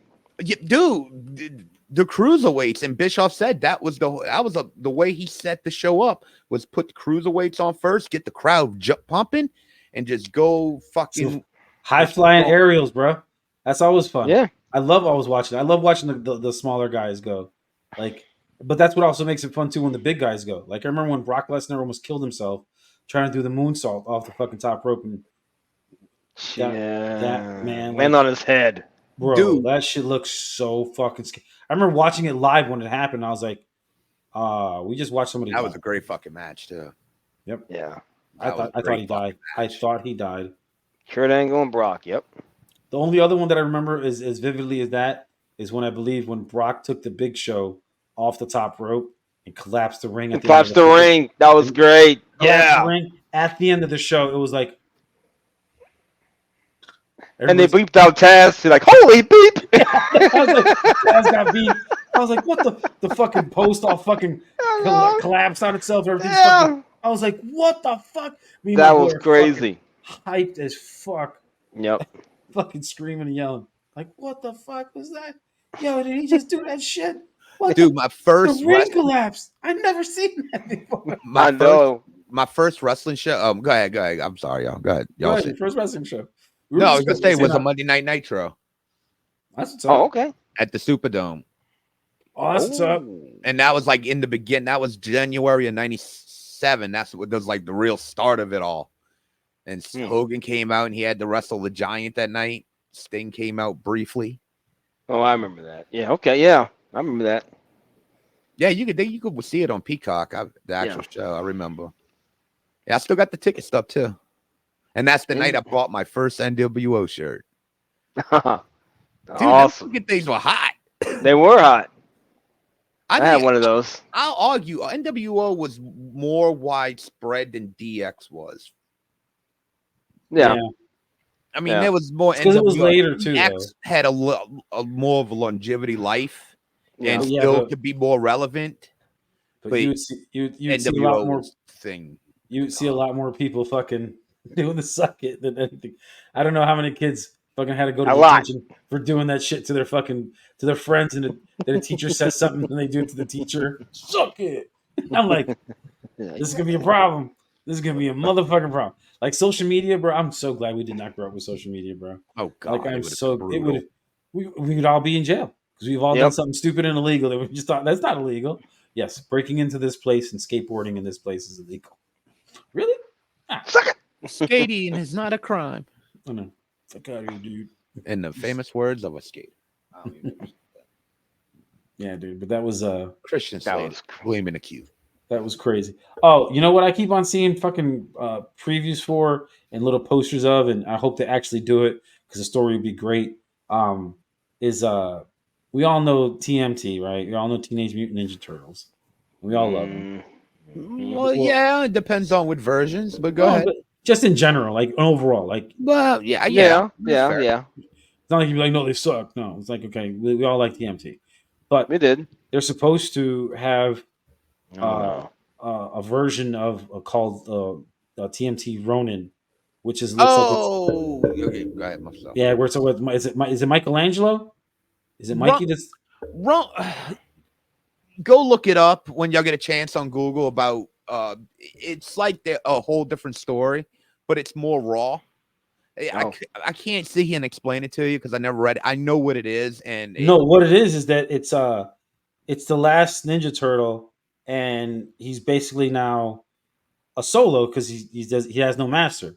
Yeah, dude. The cruiserweights, and Bischoff said that was the way he set the show up, was put the cruiserweights on first, get the crowd pumping, and just go fucking high flying aerials, bro. That's always fun. Yeah, I love always watching. I love watching the smaller guys go, but that's what also makes it fun too when the big guys go. Like I remember when Brock Lesnar almost killed himself trying to do the moonsault off the fucking top rope, and that man land on his head. Bro, dude, that shit looks so fucking scary. I remember watching it live when it happened. I was like, we just watched somebody. That was a great fucking match, too. Yep. Yeah. I thought he died. I thought he died. Kurt Angle and Brock, yep. The only other one that I remember as vividly as that is when I believe when Brock took the Big Show off the top rope and collapsed the ring. Collapsed the ring. That was great. Yeah. At the end of the show, it was like, and they beeped out Taz. They're like, holy beep! I was like, Taz got beat. I was like, what the fucking post all fucking collapsed on itself. Everything's fucking, I was like, what the fuck? That was crazy. Hyped as fuck. Yep. Fucking screaming and yelling. Like, what the fuck was that? Yo, did he just do that shit? What dude, my first ring collapse. I've never seen that before. My first wrestling show. Go ahead. I'm sorry, y'all. Go ahead. Go ahead, your first wrestling show. No, I was gonna say it was a Monday Night Nitro. That's what's up. Oh, okay. At the Superdome. Oh, that's what's up. And that was like in the beginning. That was January of '97. That's what was like the real start of it all. And Hogan came out and he had to wrestle the Giant that night. Sting came out briefly. Oh, I remember that. Yeah. Okay. Yeah, I remember that. Yeah, you could see it on Peacock. The actual show. I remember. Yeah, I still got the ticket stuff too. And that's the night I bought my first NWO shirt. Dude, awesome. Things were hot. They were hot. I had one of those. I'll argue NWO was more widespread than DX was. Yeah. I mean, there was more. Because it was later too. DX had a more of a longevity life, and still could be more relevant. But you'd see a lot more thing. You'd see a lot more people fucking doing the suck it than anything. I don't know how many kids fucking had to go to detention for doing that shit to their friends, and the teacher says something and they do it to the teacher. Suck it. I'm like, this is gonna be a problem. This is gonna be a motherfucking problem. Like social media, bro. I'm so glad we did not grow up with social media, bro. Oh god, we would all be in jail because we've all done something stupid and illegal that we just thought that's not illegal. Yes, breaking into this place and skateboarding in this place is illegal. Really? Suck it. Skating is not a crime. Oh no. Fuck out of here, dude. In the famous words of a skater. Yeah, dude. But that was Christian Slater gleaming the cue. That was crazy. Oh, you know what? I keep on seeing fucking previews for and little posters of, and I hope they actually do it because the story would be great. Um, is we all know TMT, right? We all know Teenage Mutant Ninja Turtles. We all love them. Well, yeah, it depends on what versions, but go No, ahead. but just in general, like overall, like Well, yeah. Yeah. it's not like you'd be like, no, they suck. No, it's like okay, we all like TMT, but We did. they're supposed to have Oh no. a version of called TMT Ronin, which looks like it's Okay, go ahead, myself. yeah. Where so is it Michelangelo? Is it Mikey? That's Ron, go look it up when y'all get a chance on Google about it's like a whole different story, but it's more raw. I can't sit here and explain it to you because I never read it. I know what it is, and no. What it is that it's the last Ninja Turtle, and he's basically now a solo because he has no master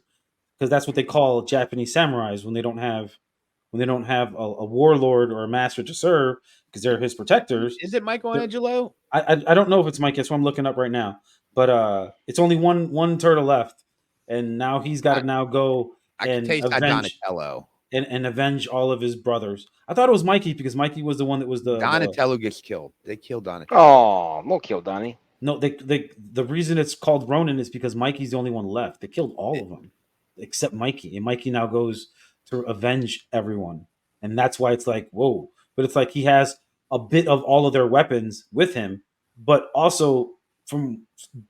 because that's what they call Japanese samurais when they don't have a warlord or a master to serve because they're his protectors. is it Michelangelo? I don't know if it's Mike. That's what I'm looking up right now. But it's only one turtle left, and now he's got to now go I can and taste that avenge Donatello. and avenge all of his brothers. I thought it was Mikey because Mikey was the one that was the Donatello gets killed. They killed Donatello. Oh, don't kill Donnie. no. The reason it's called Ronin is because Mikey's the only one left. They killed all of them except Mikey, and Mikey now goes to avenge everyone, and that's why it's like whoa. But it's like he has a bit of all of their weapons with him, but also from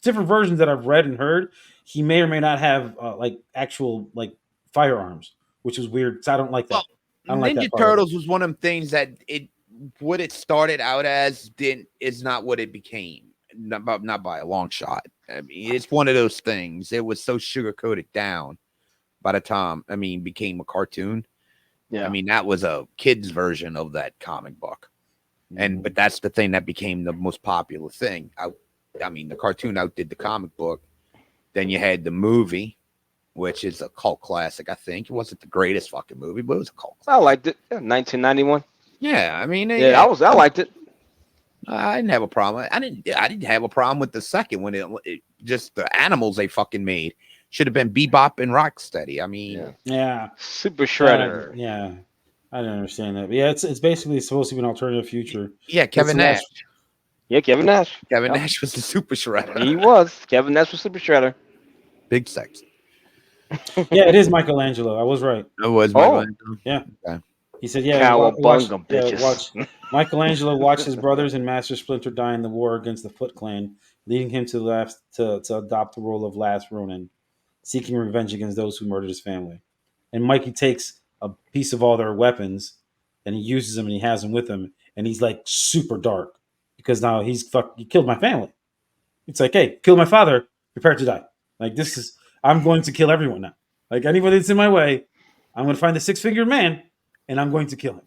different versions that I've read and heard, he may or may not have like actual like firearms, which is weird. So I don't like that. Well, I don't like Ninja that part of it. Turtles was one of them things that what it started out as is not what it became. Not by a long shot. I mean, it's one of those things. It was so sugar coated down by the time became a cartoon. Yeah. I mean, that was a kid's version of that comic book. But that's the thing that became the most popular thing. I mean, the cartoon outdid the comic book. Then you had the movie, which is a cult classic. I think it wasn't the greatest fucking movie, but it was a cult classic. I liked it. 1991. Yeah, I mean, I liked it. I didn't have a problem. I didn't have a problem with the second one. It just the animals they fucking made should have been Bebop and Rocksteady. I mean, yeah, Super Shredder. Yeah, I don't understand that. But yeah, it's basically supposed to be an alternative future. Yeah, Kevin Nash. Yeah, Kevin Nash. Kevin Nash was the Super Shredder. He was. Kevin Nash was Super Shredder. Big sex. Yeah, it is Michelangelo. I was right. It was Michelangelo. Yeah. Okay. He said, "Yeah, watch bitches. Michelangelo watched his brothers and Master Splinter die in the war against the Foot Clan, leading him to adopt the role of Last Ronin, seeking revenge against those who murdered his family. And Mikey takes a piece of all their weapons, and he uses them, and he has them with him, and he's like super dark because now he killed my family. It's like, hey, kill my father, prepare to die. Like I'm going to kill everyone now. Like anybody that's in my way, I'm going to find the six-fingered man." And I'm going to kill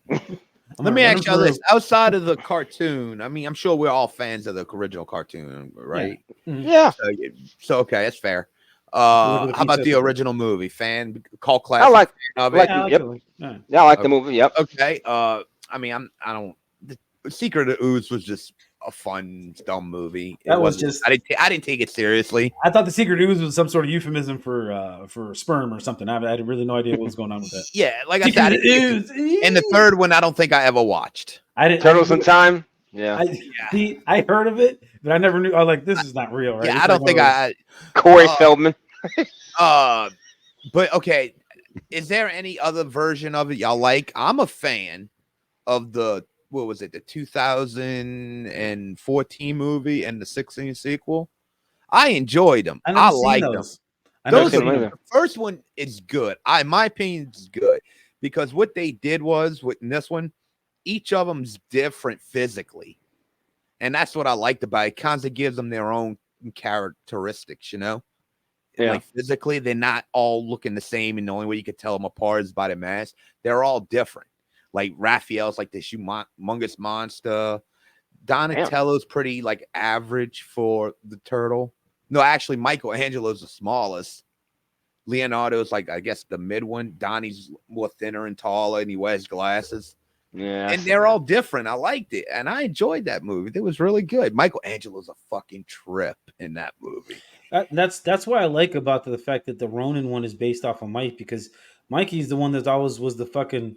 him. Let me ask you this: outside of the cartoon, I mean, I'm sure we're all fans of the original cartoon, right? Yeah. So okay, that's fair. How about the original movie? Fan call class. I like it. Yeah, I like the movie. Yep. Okay. I mean, I don't. The Secret of Ooze was just a fun, dumb movie. That was just. I didn't take it seriously. I thought the Secret Ooze was some sort of euphemism for sperm or something. I had really no idea what was going on with that. Yeah, like I said, and the third one, I don't think I ever watched. Turtles in Time. Yeah. I heard of it, but I never knew. I was like, this is not real, right? Yeah, I don't think I. Corey Feldman. But okay, is there any other version of it y'all like? I'm a fan of the. What was it? The 2014 movie and the 16 sequel. I enjoyed them. I like them. The first one is good. In my opinion, is good because what they did was with this one, each of them's different physically, and that's what I liked about it. Kind of gives them their own characteristics, you know. Yeah. Like physically, they're not all looking the same, and the only way you could tell them apart is by the mask. They're all different. Like Raphael's like this humongous monster. Donatello's pretty like average for the turtle. No, actually, Michelangelo's the smallest. Leonardo's like, I guess, the mid one. Donnie's more thinner and taller, and he wears glasses. Yeah, and they're all different. I liked it, and I enjoyed that movie. It was really good. Michelangelo's a fucking trip in that movie. That's what I like about the fact that the Ronin one is based off of Mike, because Mikey's the one that always was the fucking.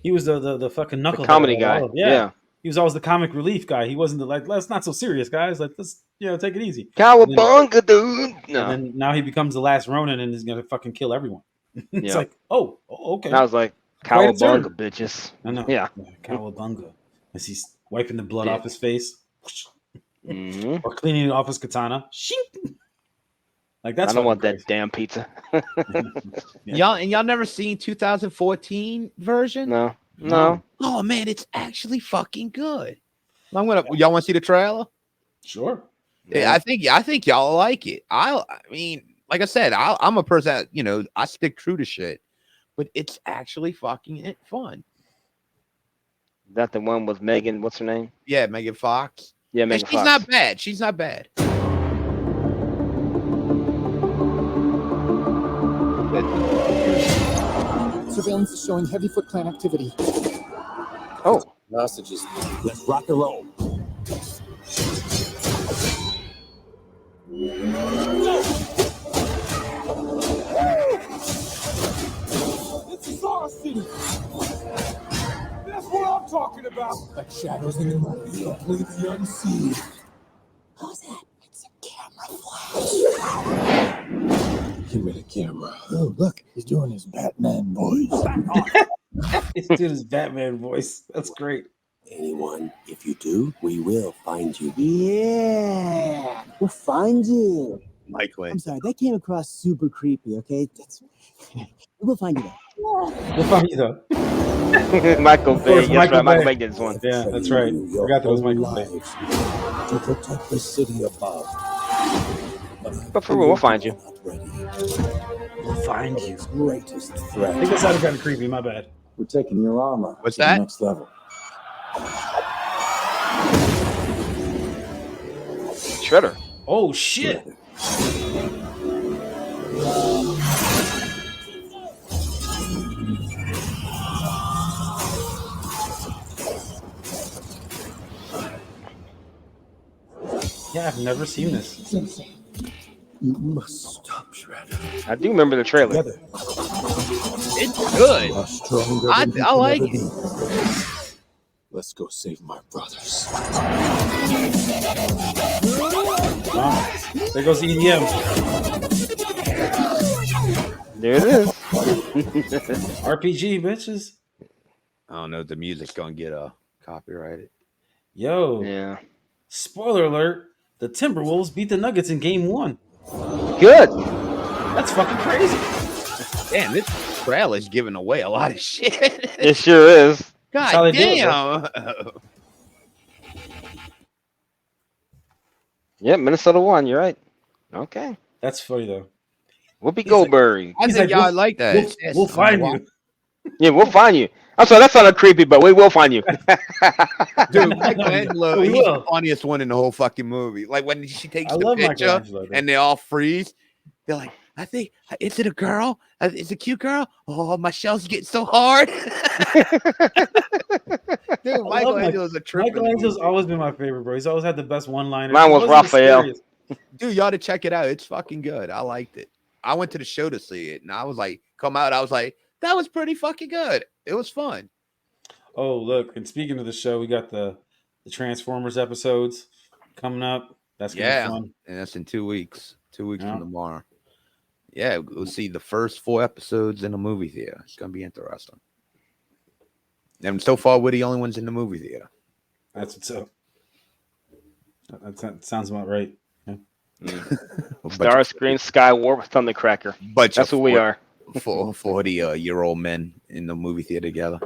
He was the fucking the knucklehead. comedy of guy. all of- Yeah. He was always the comic relief guy. He wasn't the like, let's not so serious, guys. Like, let's take it easy. Cowabunga, dude. No. And then now he becomes the last Ronin and is gonna fucking kill everyone. It's Yeah. like, okay. I was like, Quite a turn. cowabunga, bitches. I know. Yeah. Cowabunga. As he's wiping the blood Yeah. off his face. Mhm. Or cleaning it off his katana. Shing! Like, that's I don't want fucking that damn pizza. Yeah. Y'all never seen 2014 version? No. Oh man, it's actually fucking good. Y'all want to see the trailer? Sure. Yeah. I think y'all like it. I mean, like I said, I'm a person that, I stick true to shit, but it's actually fucking fun. Is that the one with Megan? What's her name? Yeah, Megan Fox. Yeah, And Megan she's Fox. not bad. She's not bad. Surveillance is showing heavy Foot Clan activity. Oh. Hostages. Let's rock and roll. This is our city. That's what I'm talking about. Like shadows in the night, completely unseen. How's that? It's a camera flash. Give me the camera. Oh, look, he's doing his Batman voice. He's doing his Batman voice. That's great. Anyone, if you do, we will find you. Yeah, we'll find you. Likely. I'm sorry, that came across super creepy, okay? We'll find you there. We'll find you though. Michael Bay. course, Yes, Michael right. Michael Bay. Bay did this one. Yeah, that's right. Forgot that was Michael Bay. To protect the city above. But for real, we'll find you. We'll find you. Greatest I think threat. that sounded kind of creepy. My bad. We're taking your armor. What's to the that? next level. Shredder. Oh shit! Yeah, I've never seen this. You must stop, Shredder. I do remember the trailer. Together, It's good. are stronger I than we I can like ever it. be. Let's go save my brothers. Wow. There goes the EDM. There it is. RPG, bitches. I don't know if the music's gonna get copyrighted. Yo. Yeah. Spoiler alert. The Timberwolves beat the Nuggets in game 1. Good. That's fucking crazy. Damn, this trailer's giving away a lot of shit. It sure is. how God they do it, damn. Yep, Minnesota won. You're right. Okay. That's funny though. Whoopi He's Goldberg. I He's think like, y'all like that. We'll find you. Yeah, we'll find you. I'm sorry, that sounded creepy, but we will find you. Dude, Michelangelo, We he's will. the funniest one in the whole fucking movie. Like when she takes I the love picture Michelangelo, though. and they all freeze. They're like, I think, is it a girl? Is it a cute girl? Oh, my shell's getting so hard. Dude, Michelangelo's a trip. Michelangelo's always been my favorite, bro. He's always had the best one-liners. Mine He was wasn't the Raphael. scariest. Dude, you ought to check it out. It's fucking good. I liked it. I went to the show to see it, and I was like, come out. I was like, that was pretty fucking good. It was fun. Oh, look, and speaking of the show, we got the Transformers episodes coming up. That's gonna Yeah, be fun. and that's in 2 weeks. 2 weeks Yeah. from tomorrow. Yeah, we'll see the first 4 episodes in the movie theater. It's gonna be interesting. And so far, we're the only ones in the movie theater. That's what's up. That sounds about right. Yeah. Starscream, Skywarp, Thundercracker. But That's who we are. 40-year-old men in the movie theater together.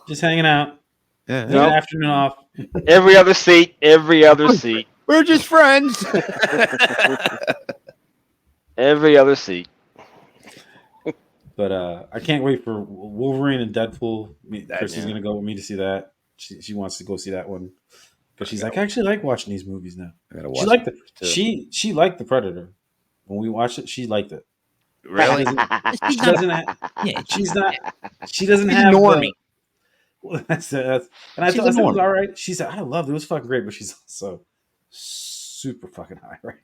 Just hanging out. Yeah. Taking an afternoon off. Every other seat. Every other seat. We're just friends. Every other seat. But I can't wait for Wolverine and Deadpool. Chrissy's yeah. gonna go with me to see that. She wants to go see that one because she's like, I actually like watching these movies now. I gotta She watch liked it it. too. She liked the Predator. When we watched it, she liked it. Really? She doesn't. She doesn't. She doesn't She's have. normie. That's and I She's told her it was enormous. all right. She said, I loved it. It was fucking great, but she's also super fucking high, right?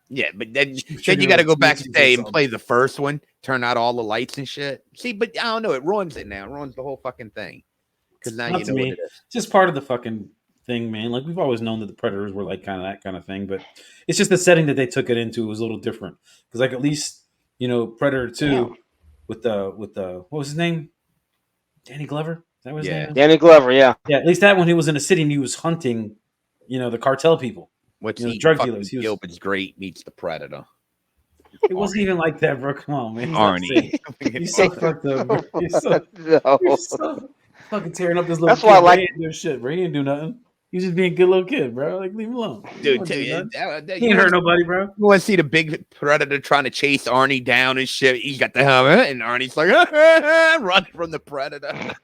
Yeah, but then Sure, you got to go see what back she and said stay and something. play the first one, turn out all the lights and shit. See, but I don't know. It ruins it now. It ruins the whole fucking thing. Because now Not you to know what me. it is. It's just part of the fucking thing, man. Like we've always known that the Predators were like kind of that kind of thing, but it's just the setting that they took it into was a little different. Because like at least Predator 2 with the what was his name? Danny Glover? Is that what his Yeah. name is? Danny Glover, yeah. Yeah, at least that one he was in a city and he was hunting, the cartel people. What's The he? drug Fucking dealers. He was. Gilbert's great meets the Predator. It wasn't even like that, bro. Come on, man. Arnie. You're so fucked up, bro. No. You're so fucking tearing up this little That's kid. why I Bro. like. He ain't do shit, bro. He ain't do nothing. He's just being a good little kid, bro. Like, leave him alone. Dude, He you ain't hurt nobody, bro. want to see the big Predator trying to chase Arnie down and shit? He got the helmet, and Arnie's like running from the Predator.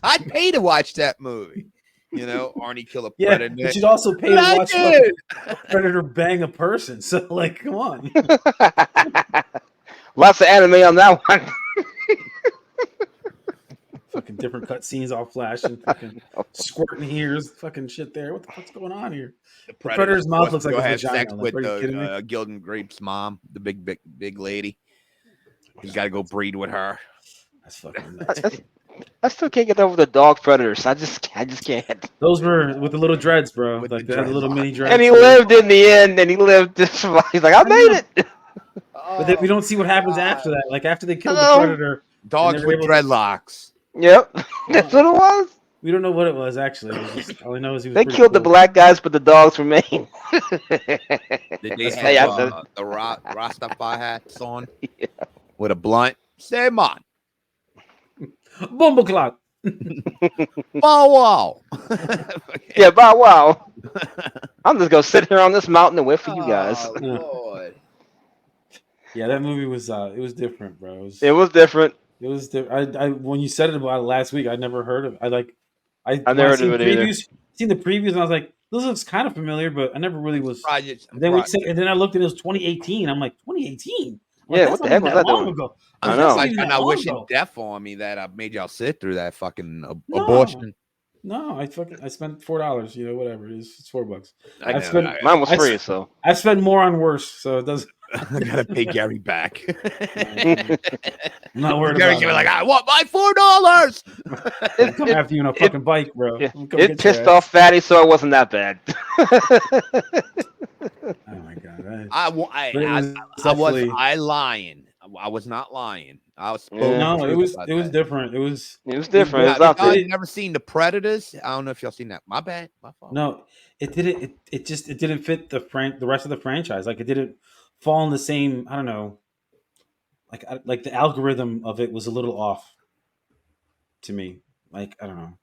I'd pay to watch that movie. Arnie kill a Predator. Yeah, but you'd also pay to watch a Predator bang a person. So, like, come on. Lots of anime on that one. Fucking different cutscenes all flashing, fucking squirting ears, fucking shit there. What the fuck's going on here? The Predator's mouth looks like a have vagina. sex Like, with are you kidding me? the Gilden Grape's mom, the big lady. He's got to go breed with her. That's fucking nuts. I still can't get over the dog Predators. I just can't. Those were with the little dreads, bro. With Like the they had the little dreadlocks. mini dreads. And he lived in the end, and he lived this. He's like, I made it. But then we don't see what happens after that. Like after they killed the Hello? Predator, Dogs were with able to- dreadlocks. Yep, that's what it was. we don't know what it was actually. It was just, all I know is he was They pretty killed the cool. black guys, but the dogs remain. Did they Hey, have I- the Rastafari hats on with a blunt? Say, man. Bumbleclot. Bow wow. Yeah, but wow. I'm just gonna sit here on this mountain and wait for you guys. Oh, Lord. Yeah, that movie was it was different, bro. It was different. It was different. I when you said it about it last week, I never heard of it. I never heard of it either. Seen the previews and I was like, this looks kind of familiar, but I never really was. Project. Then I looked and it was 2018. I'm like, 2018? Yeah, what the heck was that long doing? ago. I know. I'm not wishing ago. death on me that I made y'all sit through that fucking No. abortion. No, I spent $4. Whatever it is, it's $4. I know, spent- Mine was I free, s- so. I spent more on worse, so it doesn't. I gotta pay Gary back. I'm not worried Gary's about gonna be like, it. I want my $4. I'm coming after you in a fucking bike, bro. Yeah, I'm coming it get your pissed ass. off Fatty, so it wasn't that bad. Oh my god! I definitely- lying. I was not lying. I was Yeah. spoken No, truth it was about it was that. different. It was different. It was out Y'all there. ain't never seen the Predators? I don't know if y'all seen that. My bad. My fault. no, it didn't. It just it didn't fit the rest of the franchise. Like it didn't fall in the same. I don't know. Like the algorithm of it was a little off to me. Like I don't know.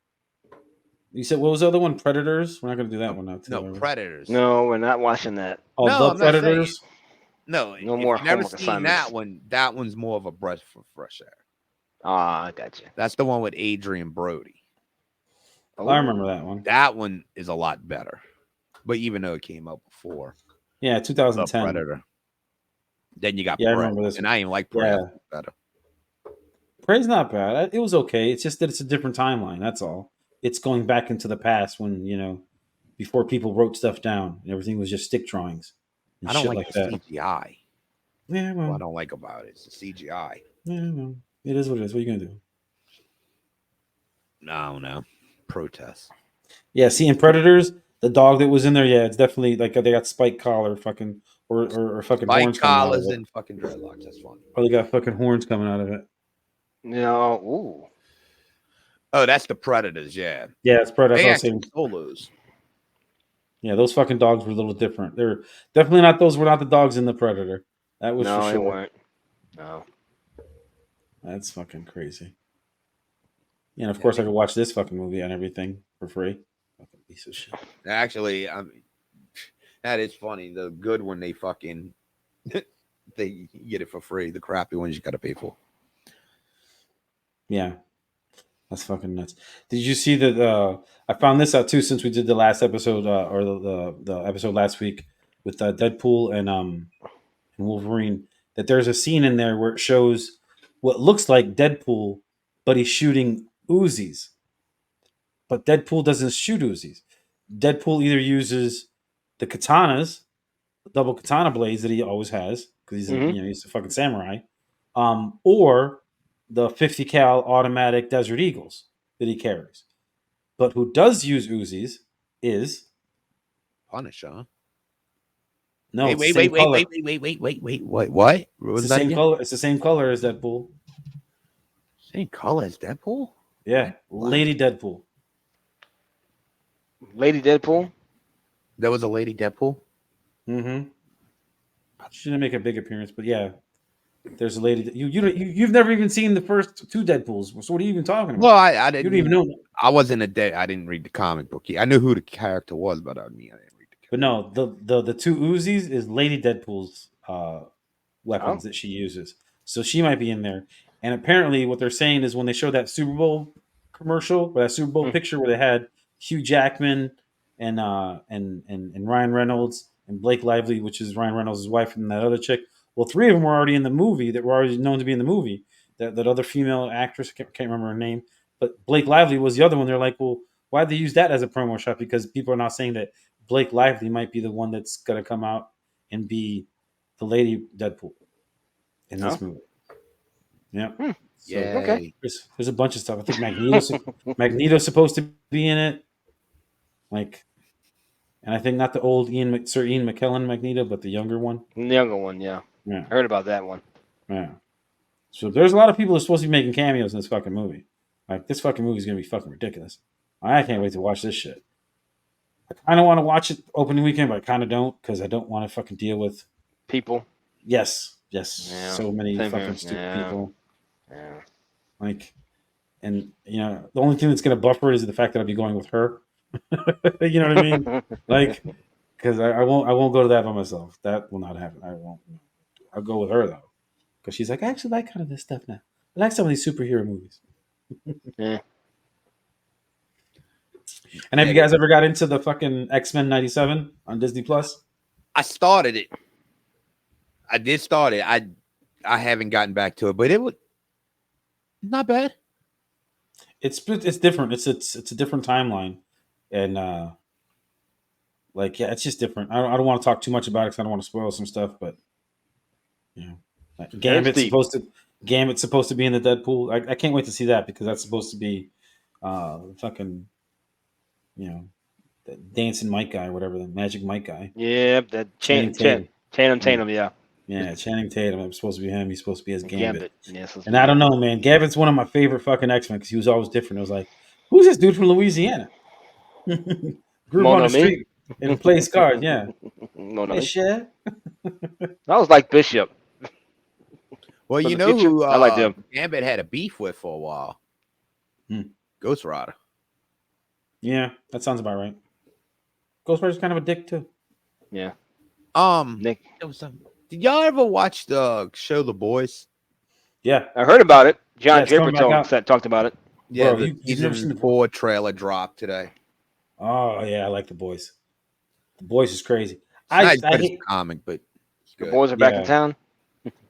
You said what was the other one? Predators. We're not gonna do that one now. Too, No, are we? Predators. No, we're not watching that. Oh, No, the I'm not saying- Predators. No, No if more you've never homework seen assignments. that one. That one's more of a breath for fresh air. Ah, I got you. That's the one with Adrian Brody. I remember that one. That one is a lot better. But even though it came out before Yeah, the 2010. Predator, then you got Yeah, I Prey, remember this and one. I ain't like Prey. Yeah. That's better. Prey's not bad. It was okay. It's just that it's a different timeline. That's all. It's going back into the past when before people wrote stuff down and everything was just stick drawings. And I don't shit like that. the CGI. Yeah, What I well, don't like about it is the CGI. yeah, well, it is what it is. What are you gonna do? I don't know. Protest. Yeah, see, in Predators, the dog that was in there, yeah, it's definitely like they got spike collar, fucking or fucking Spike horns coming out of collars it, and fucking dreadlocks. That's funny. or they got fucking horns coming out of it. No, ooh. Oh, that's the Predators. Yeah. Yeah, it's Predators. They I was actually saying, solos. yeah, those fucking dogs were a little different. They're definitely not those. Were not the dogs in the Predator. That was No, for they sure. weren't. No. That's fucking crazy. And of course, I could watch this fucking movie and everything for free. Fucking piece of shit. Actually, that is funny. The good one, they fucking they get it for free. The crappy ones you got to pay for. Yeah, that's fucking nuts. Did you see that? I found this out too since we did the last episode or the episode last week with Deadpool and Wolverine. That there's a scene in there where it shows what looks like Deadpool, but he's shooting Uzis. But Deadpool doesn't shoot Uzis. Deadpool either uses the katanas, the double katana blades that he always has, because he's a fucking samurai, or the 50 cal automatic Desert Eagles that he carries. But who does use Uzis is Punisher. Huh? no, Wait, it's the wait, same wait, color. wait, wait, wait, wait, wait, wait, what? What? It's Was the that same again? color. It's the same color as Deadpool. Same color as Deadpool? Yeah, What? Lady Deadpool. Lady Deadpool. There was a Lady Deadpool. Mm-hmm. She didn't make a big appearance, but yeah, there's a lady. You've never even seen the first two Deadpools. So what are you even talking about? Well, I You don't even know. I wasn't I didn't read the comic book. I knew who the character was, but I didn't read the. But no, the two Uzis is Lady Deadpool's weapons Oh. that she uses. So she might be in there. And apparently, what they're saying is when they show that Super Bowl commercial or that Super Bowl picture where they had Hugh Jackman and Ryan Reynolds and Blake Lively, which is Ryan Reynolds' wife, and that other chick. Well, three of them were already in the movie that were already known to be in the movie. That other female actress, can't remember her name, but Blake Lively was the other one. They're like, well, why'd they use that as a promo shot? Because people are now saying that Blake Lively might be the one that's going to come out and be the Lady Deadpool in this movie. Yeah. So Okay. there's a bunch of stuff. I think Magneto's supposed to be in it. Like, and I think not the old Sir Ian McKellen Magneto, but the younger one. The younger one, yeah. Yeah. I heard about that one. Yeah. So there's a lot of people who are supposed to be making cameos in this fucking movie. Like, this fucking movie is gonna be fucking ridiculous. I can't wait to watch this shit. I kind of want to watch it opening weekend, but I kind of don't because I don't want to fucking deal with people. Yes, Yeah, so many same fucking here. stupid people. Yeah. Like, and the only thing that's gonna buffer it is the fact that I'll be going with her. You know what I mean? Like, because I won't go to that by myself. That will not happen. I won't. I'll go with her though, because she's like, I actually like kind of this stuff now. I like some of these superhero movies. Yeah. And have you guys ever got into the fucking X-Men '97 on Disney Plus? I started it. I did start it. I haven't gotten back to it, but it was not bad. It's different. It's a different timeline, and it's just different. I don't want to talk too much about it because I don't want to spoil some stuff. But Gambit's supposed to be in the Deadpool. I can't wait to see that because that's supposed to be fucking the dancing Mike guy or whatever, the magic Mike guy. Yeah, that Channing Tatum, yeah. Yeah, Channing Tatum. It's supposed to be him. He's supposed to be as Gambit. Yeah, and I don't know, man. Gambit's one of my favorite fucking X-Men because he was always different. It was like, who's this dude from Louisiana? Grew up on the street and plays cards. Yeah. Bishop. I was like Bishop. Well, you know who I like him. Gambit had a beef with for a while. Ghost Rider. Yeah, that sounds about right. Ghost Rider's kind of a dick too. Yeah. Nick. Did y'all ever watch the show The Boys? Yeah, I heard about it. John Draper talked about it. Yeah, bro, you've never seen the Boys trailer dropped today. Oh yeah, I like The Boys. The Boys is crazy. I hate comic, but the Boys are back in town.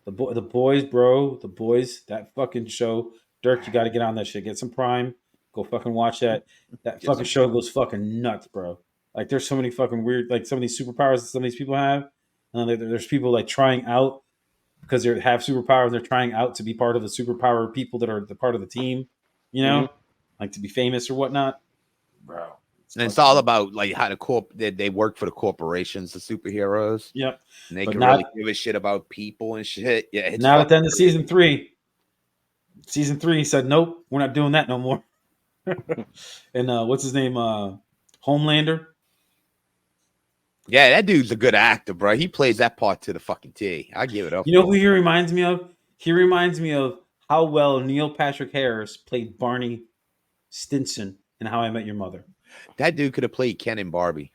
The Boys, bro. The Boys. That fucking show. Dirk, you got to get on that shit. Get some Prime. Go fucking watch that. That fucking show goes fucking nuts, bro. Like, there's so many fucking weird, like, some of these superpowers that some of these people have. And there's people, like, trying out because they have superpowers. They're trying out to be part of the superpower people that are the part of the team, like to be famous or whatnot. Bro. And it's all about, like, how they work for the corporations, the superheroes. Yep. And they can really give a shit about people and shit. Yeah. It's now at the end of season 3, he said, nope, we're not doing that no more. And what's his name? Homelander. Yeah, that dude's a good actor, bro. He plays that part to the fucking T. I give it up. You know who he reminds me of? He reminds me of how well Neil Patrick Harris played Barney Stinson in How I Met Your Mother. That dude could have played Ken and Barbie.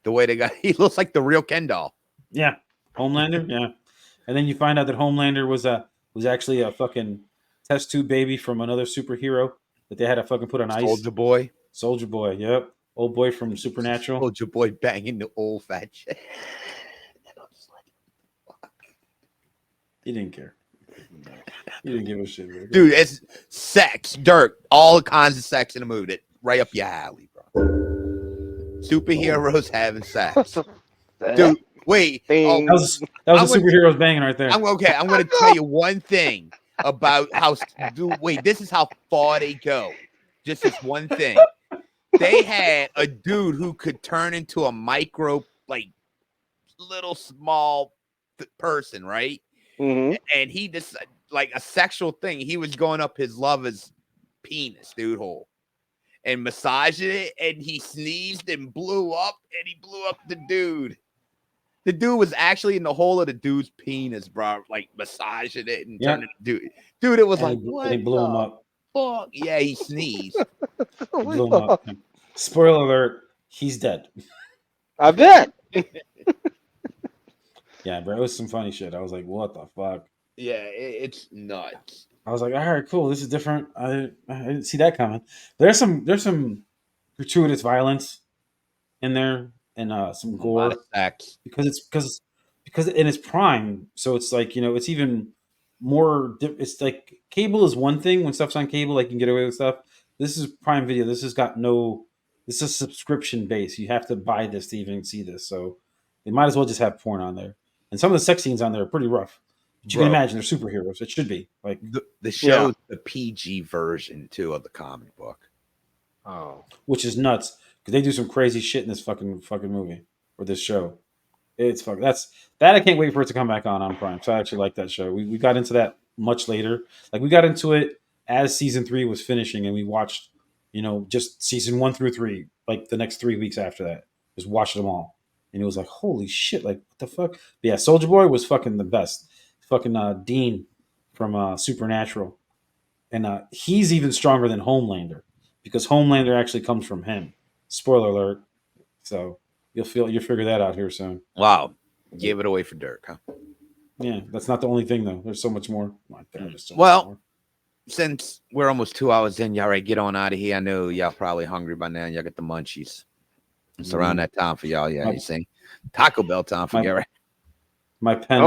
The way he looks like the real Ken doll. Yeah, Homelander. Yeah, and then you find out that Homelander was actually a fucking test tube baby from another superhero that they had to fucking put on ice. Soldier Boy. Yep. Old boy from Supernatural. Soldier Boy banging the old fat shit. He didn't care. You didn't give a shit, bro. Dude, it's sex, Dirk, all kinds of sex in the movie. Right up your alley, bro. Superheroes having sex. Dude, wait. Oh, That was a superheroes banging right there. I'm going to tell you one thing about how. Wait, this is how far they go. Just this one thing. They had a dude who could turn into a micro, like, little small person, right? Mm-hmm. And he just, like, a sexual thing. He was going up his lover's penis, dude, hole, and massaging it, and he sneezed and blew up, and he blew up the dude. The dude was actually in the hole of the dude's penis, bro, like massaging it and turning the dude. It was and like, what? He blew him up. Fuck? Yeah, he sneezed. He blew him up. Spoiler alert: he's dead. I bet. Yeah, bro, it was some funny shit. I was like, what the fuck? Yeah, it's nuts. I was like, all right, cool. This is different. I didn't see that coming. There's some gratuitous violence in there and some gore. A lot of sex. Because it's in its prime. So it's like, it's even more. It's like cable is one thing when stuff's on cable, like you can get away with stuff. This is Prime Video. This has got no. This is subscription based. You have to buy this to even see this. So they might as well just have porn on there. And some of the sex scenes on there are pretty rough. But you can imagine they're superheroes. It should be like the show's the PG version too of the comic book. Oh, which is nuts because they do some crazy shit in this fucking movie or this show. It's fucking that I can't wait for it to come back on Prime. So I actually like that show. We got into that much later. Like we got into it as season 3 was finishing, and we watched, just season 1 through 3, like the next 3 weeks after that, just watched them all. And it was like, holy shit, like what the fuck? But yeah, Soulja Boy was fucking the best. Fucking Dean from Supernatural, and he's even stronger than Homelander because Homelander actually comes from him. Spoiler alert. So you'll figure that out here soon. Wow, gave it away for Dirk, huh? Yeah, that's not the only thing though. There's so much more. Since we're almost 2 hours in, y'all right, get on out of here. I know y'all probably hungry by now. Y'all got the munchies. It's around that time for y'all. Yeah, you see, Taco Bell time for y'all, right? My pen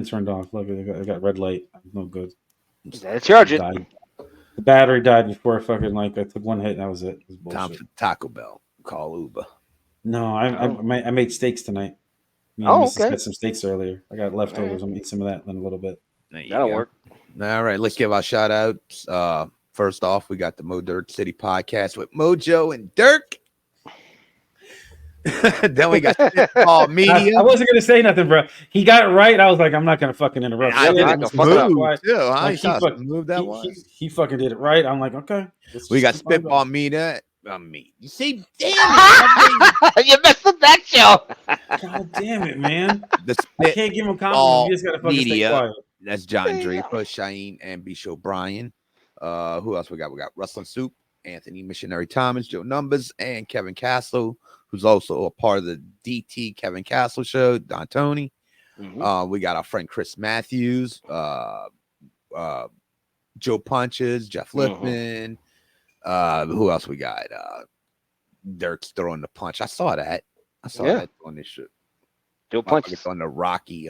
turned off. Look, I got red light. No good. Gotta charge it. The battery died before I took one hit and that was it. It was time for Taco Bell. Call Uber. No, I made steaks tonight. Okay. Got some steaks earlier. I got leftovers. I'm gonna eat some of that in a little bit. That'll work. All right, let's give our shout outs. First off, we got the Mo Dirt City podcast with Mojo and Dirk. Then we got Spitball Media. I wasn't gonna say nothing, bro. He got it right. I was like, I'm not gonna fucking interrupt. I moved too. Huh? Moved that one. He fucking did it right. I'm like, okay. We got Spitball Media. You see, damn it. You messed up that show. God damn it, man. I can't give him compliments. You just gotta fucking stay quiet. That's John Draper, Shaheen, and Bisho Bryan. Who else we got? We got Rustling Soup, Anthony Missionary Thomas, Joe Numbers, and Kevin Castle, who's also a part of the DT Kevin Castle show, Don Tony. Mm-hmm. We got our friend Chris Matthews, Joe Punches, Jeff Lipman. Who else we got? Dirk's throwing the punch. I saw that on this shit. Joe Punches on the Rocky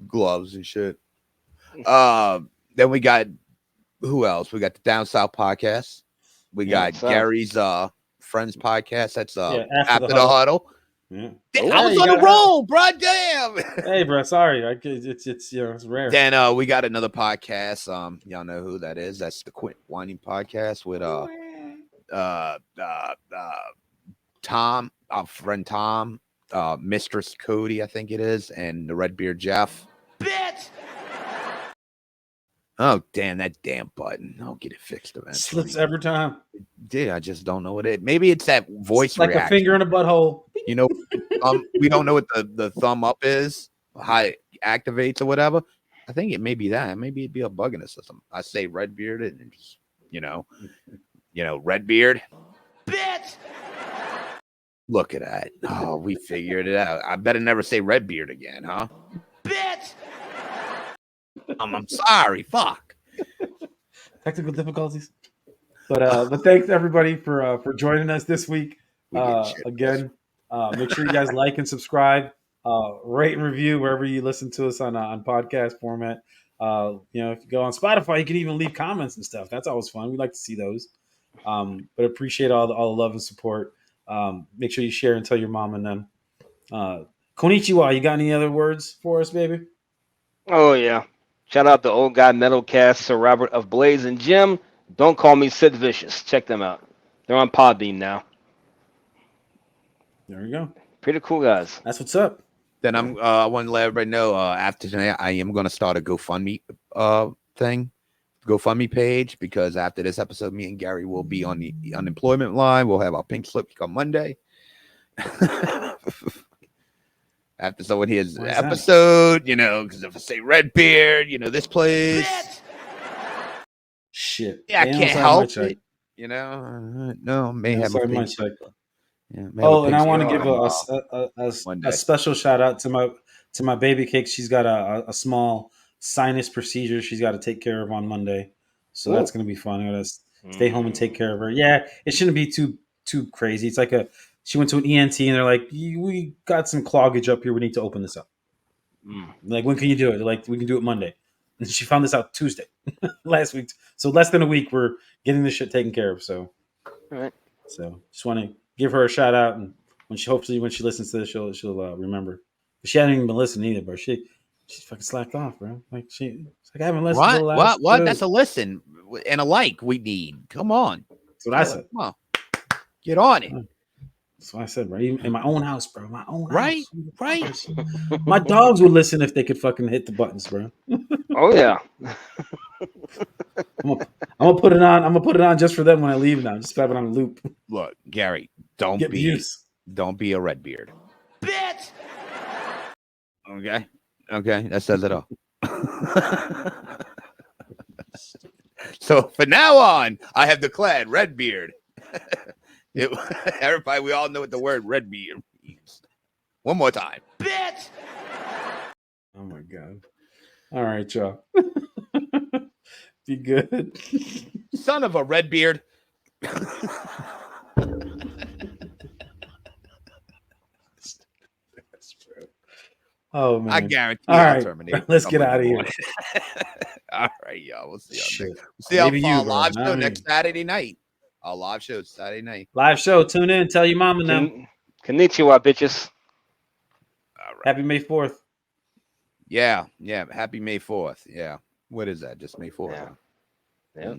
gloves and shit. Then we got who else? We got the Down South podcast. We got Gary's Friends podcast. That's after the huddle. Yeah. I was on a roll, bro. Damn. Hey, bro. Sorry, it's rare. Then we got another podcast. Y'all know who that is? That's the Quit Whining podcast with Tom, our friend Tom, Mistress Cody, I think it is, and the Redbeard Jeff. Bitch. Oh, damn, that damn button. I'll get it fixed eventually. Slips every time. Dude, I just don't know what it. Maybe it's that voice it's like reaction. A finger in a butthole. You know, we don't know what the thumb up is, how it activates or whatever. I think it may be that. Maybe it'd be a bug in the system. I say Redbeard and just, Redbeard. Bitch. Look at that. Oh, we figured it out. I better never say Redbeard again, huh? Bitch. I'm sorry. Fuck. Technical difficulties. But thanks everybody for joining us this week. Again, make sure you guys like and subscribe. Rate and review wherever you listen to us on podcast format. If you go on Spotify, you can even leave comments and stuff. That's always fun. We like to see those. But appreciate all the love and support. Make sure you share and tell your mom and them. Konnichiwa, you got any other words for us, baby? Oh yeah. Shout out to Old Guy Metalcast, Sir Robert of Blaze, and Jim. Don't call me Sid Vicious. Check them out. They're on Podbean now. There we go. Pretty cool guys. That's what's up. Then I want to let everybody know after tonight I am going to start a GoFundMe GoFundMe page, because after this episode, me and Gary will be on the unemployment line. We'll have our pink slip come Monday. After someone hears the episode, because if I say Redbeard, this place. Shit. Yeah, I can't help it. No, may have a pink slip. Yeah, and I want to give a special shout out to my baby cake. She's got a small sinus procedure she's got to take care of on Monday, so that's going to be fun. I got to stay home and take care of her. Yeah, it shouldn't be too crazy. It's like she went to an ENT and they're like, we got some cloggage up here. We need to open this up. Like, when can you do it? They're like, we can do it Monday. And she found this out Tuesday last week. So less than a week, we're getting this shit taken care of. So, all right. So just want to give her a shout out, and when she listens to this, she'll remember. But she hadn't even been listening either, bro. She's fucking slacked off, bro. Like she's like, I haven't listened to the last. What? That's a listen and a like we need. Come on. That's what I said. Come on. Get on it. That's what I said, bro. In my own house, bro. My own house. Right. My dogs would listen if they could fucking hit the buttons, bro. Oh yeah. I'm gonna put it on. I'm gonna put it on just for them when I leave now. Just have it on a loop. Look, Gary, don't be a Redbeard. Bitch! Okay, that says it all. So from now on, I have declared Redbeard. Everybody, we all know what the word Redbeard means. One more time. Bitch! Oh my god. All right, y'all. Be good. Son of a Redbeard. Oh man. I guarantee all right, terminate. Let's get out of here. All right, y'all. We'll see y'all next. We'll see y'all live show next Saturday night. Our live show Saturday night. Live show. Tune in. Tell your mom and them. Konnichiwa, bitches. All right. Happy May 4th. Yeah. Happy May 4th. Yeah. What is that? Just May 4th. Yeah.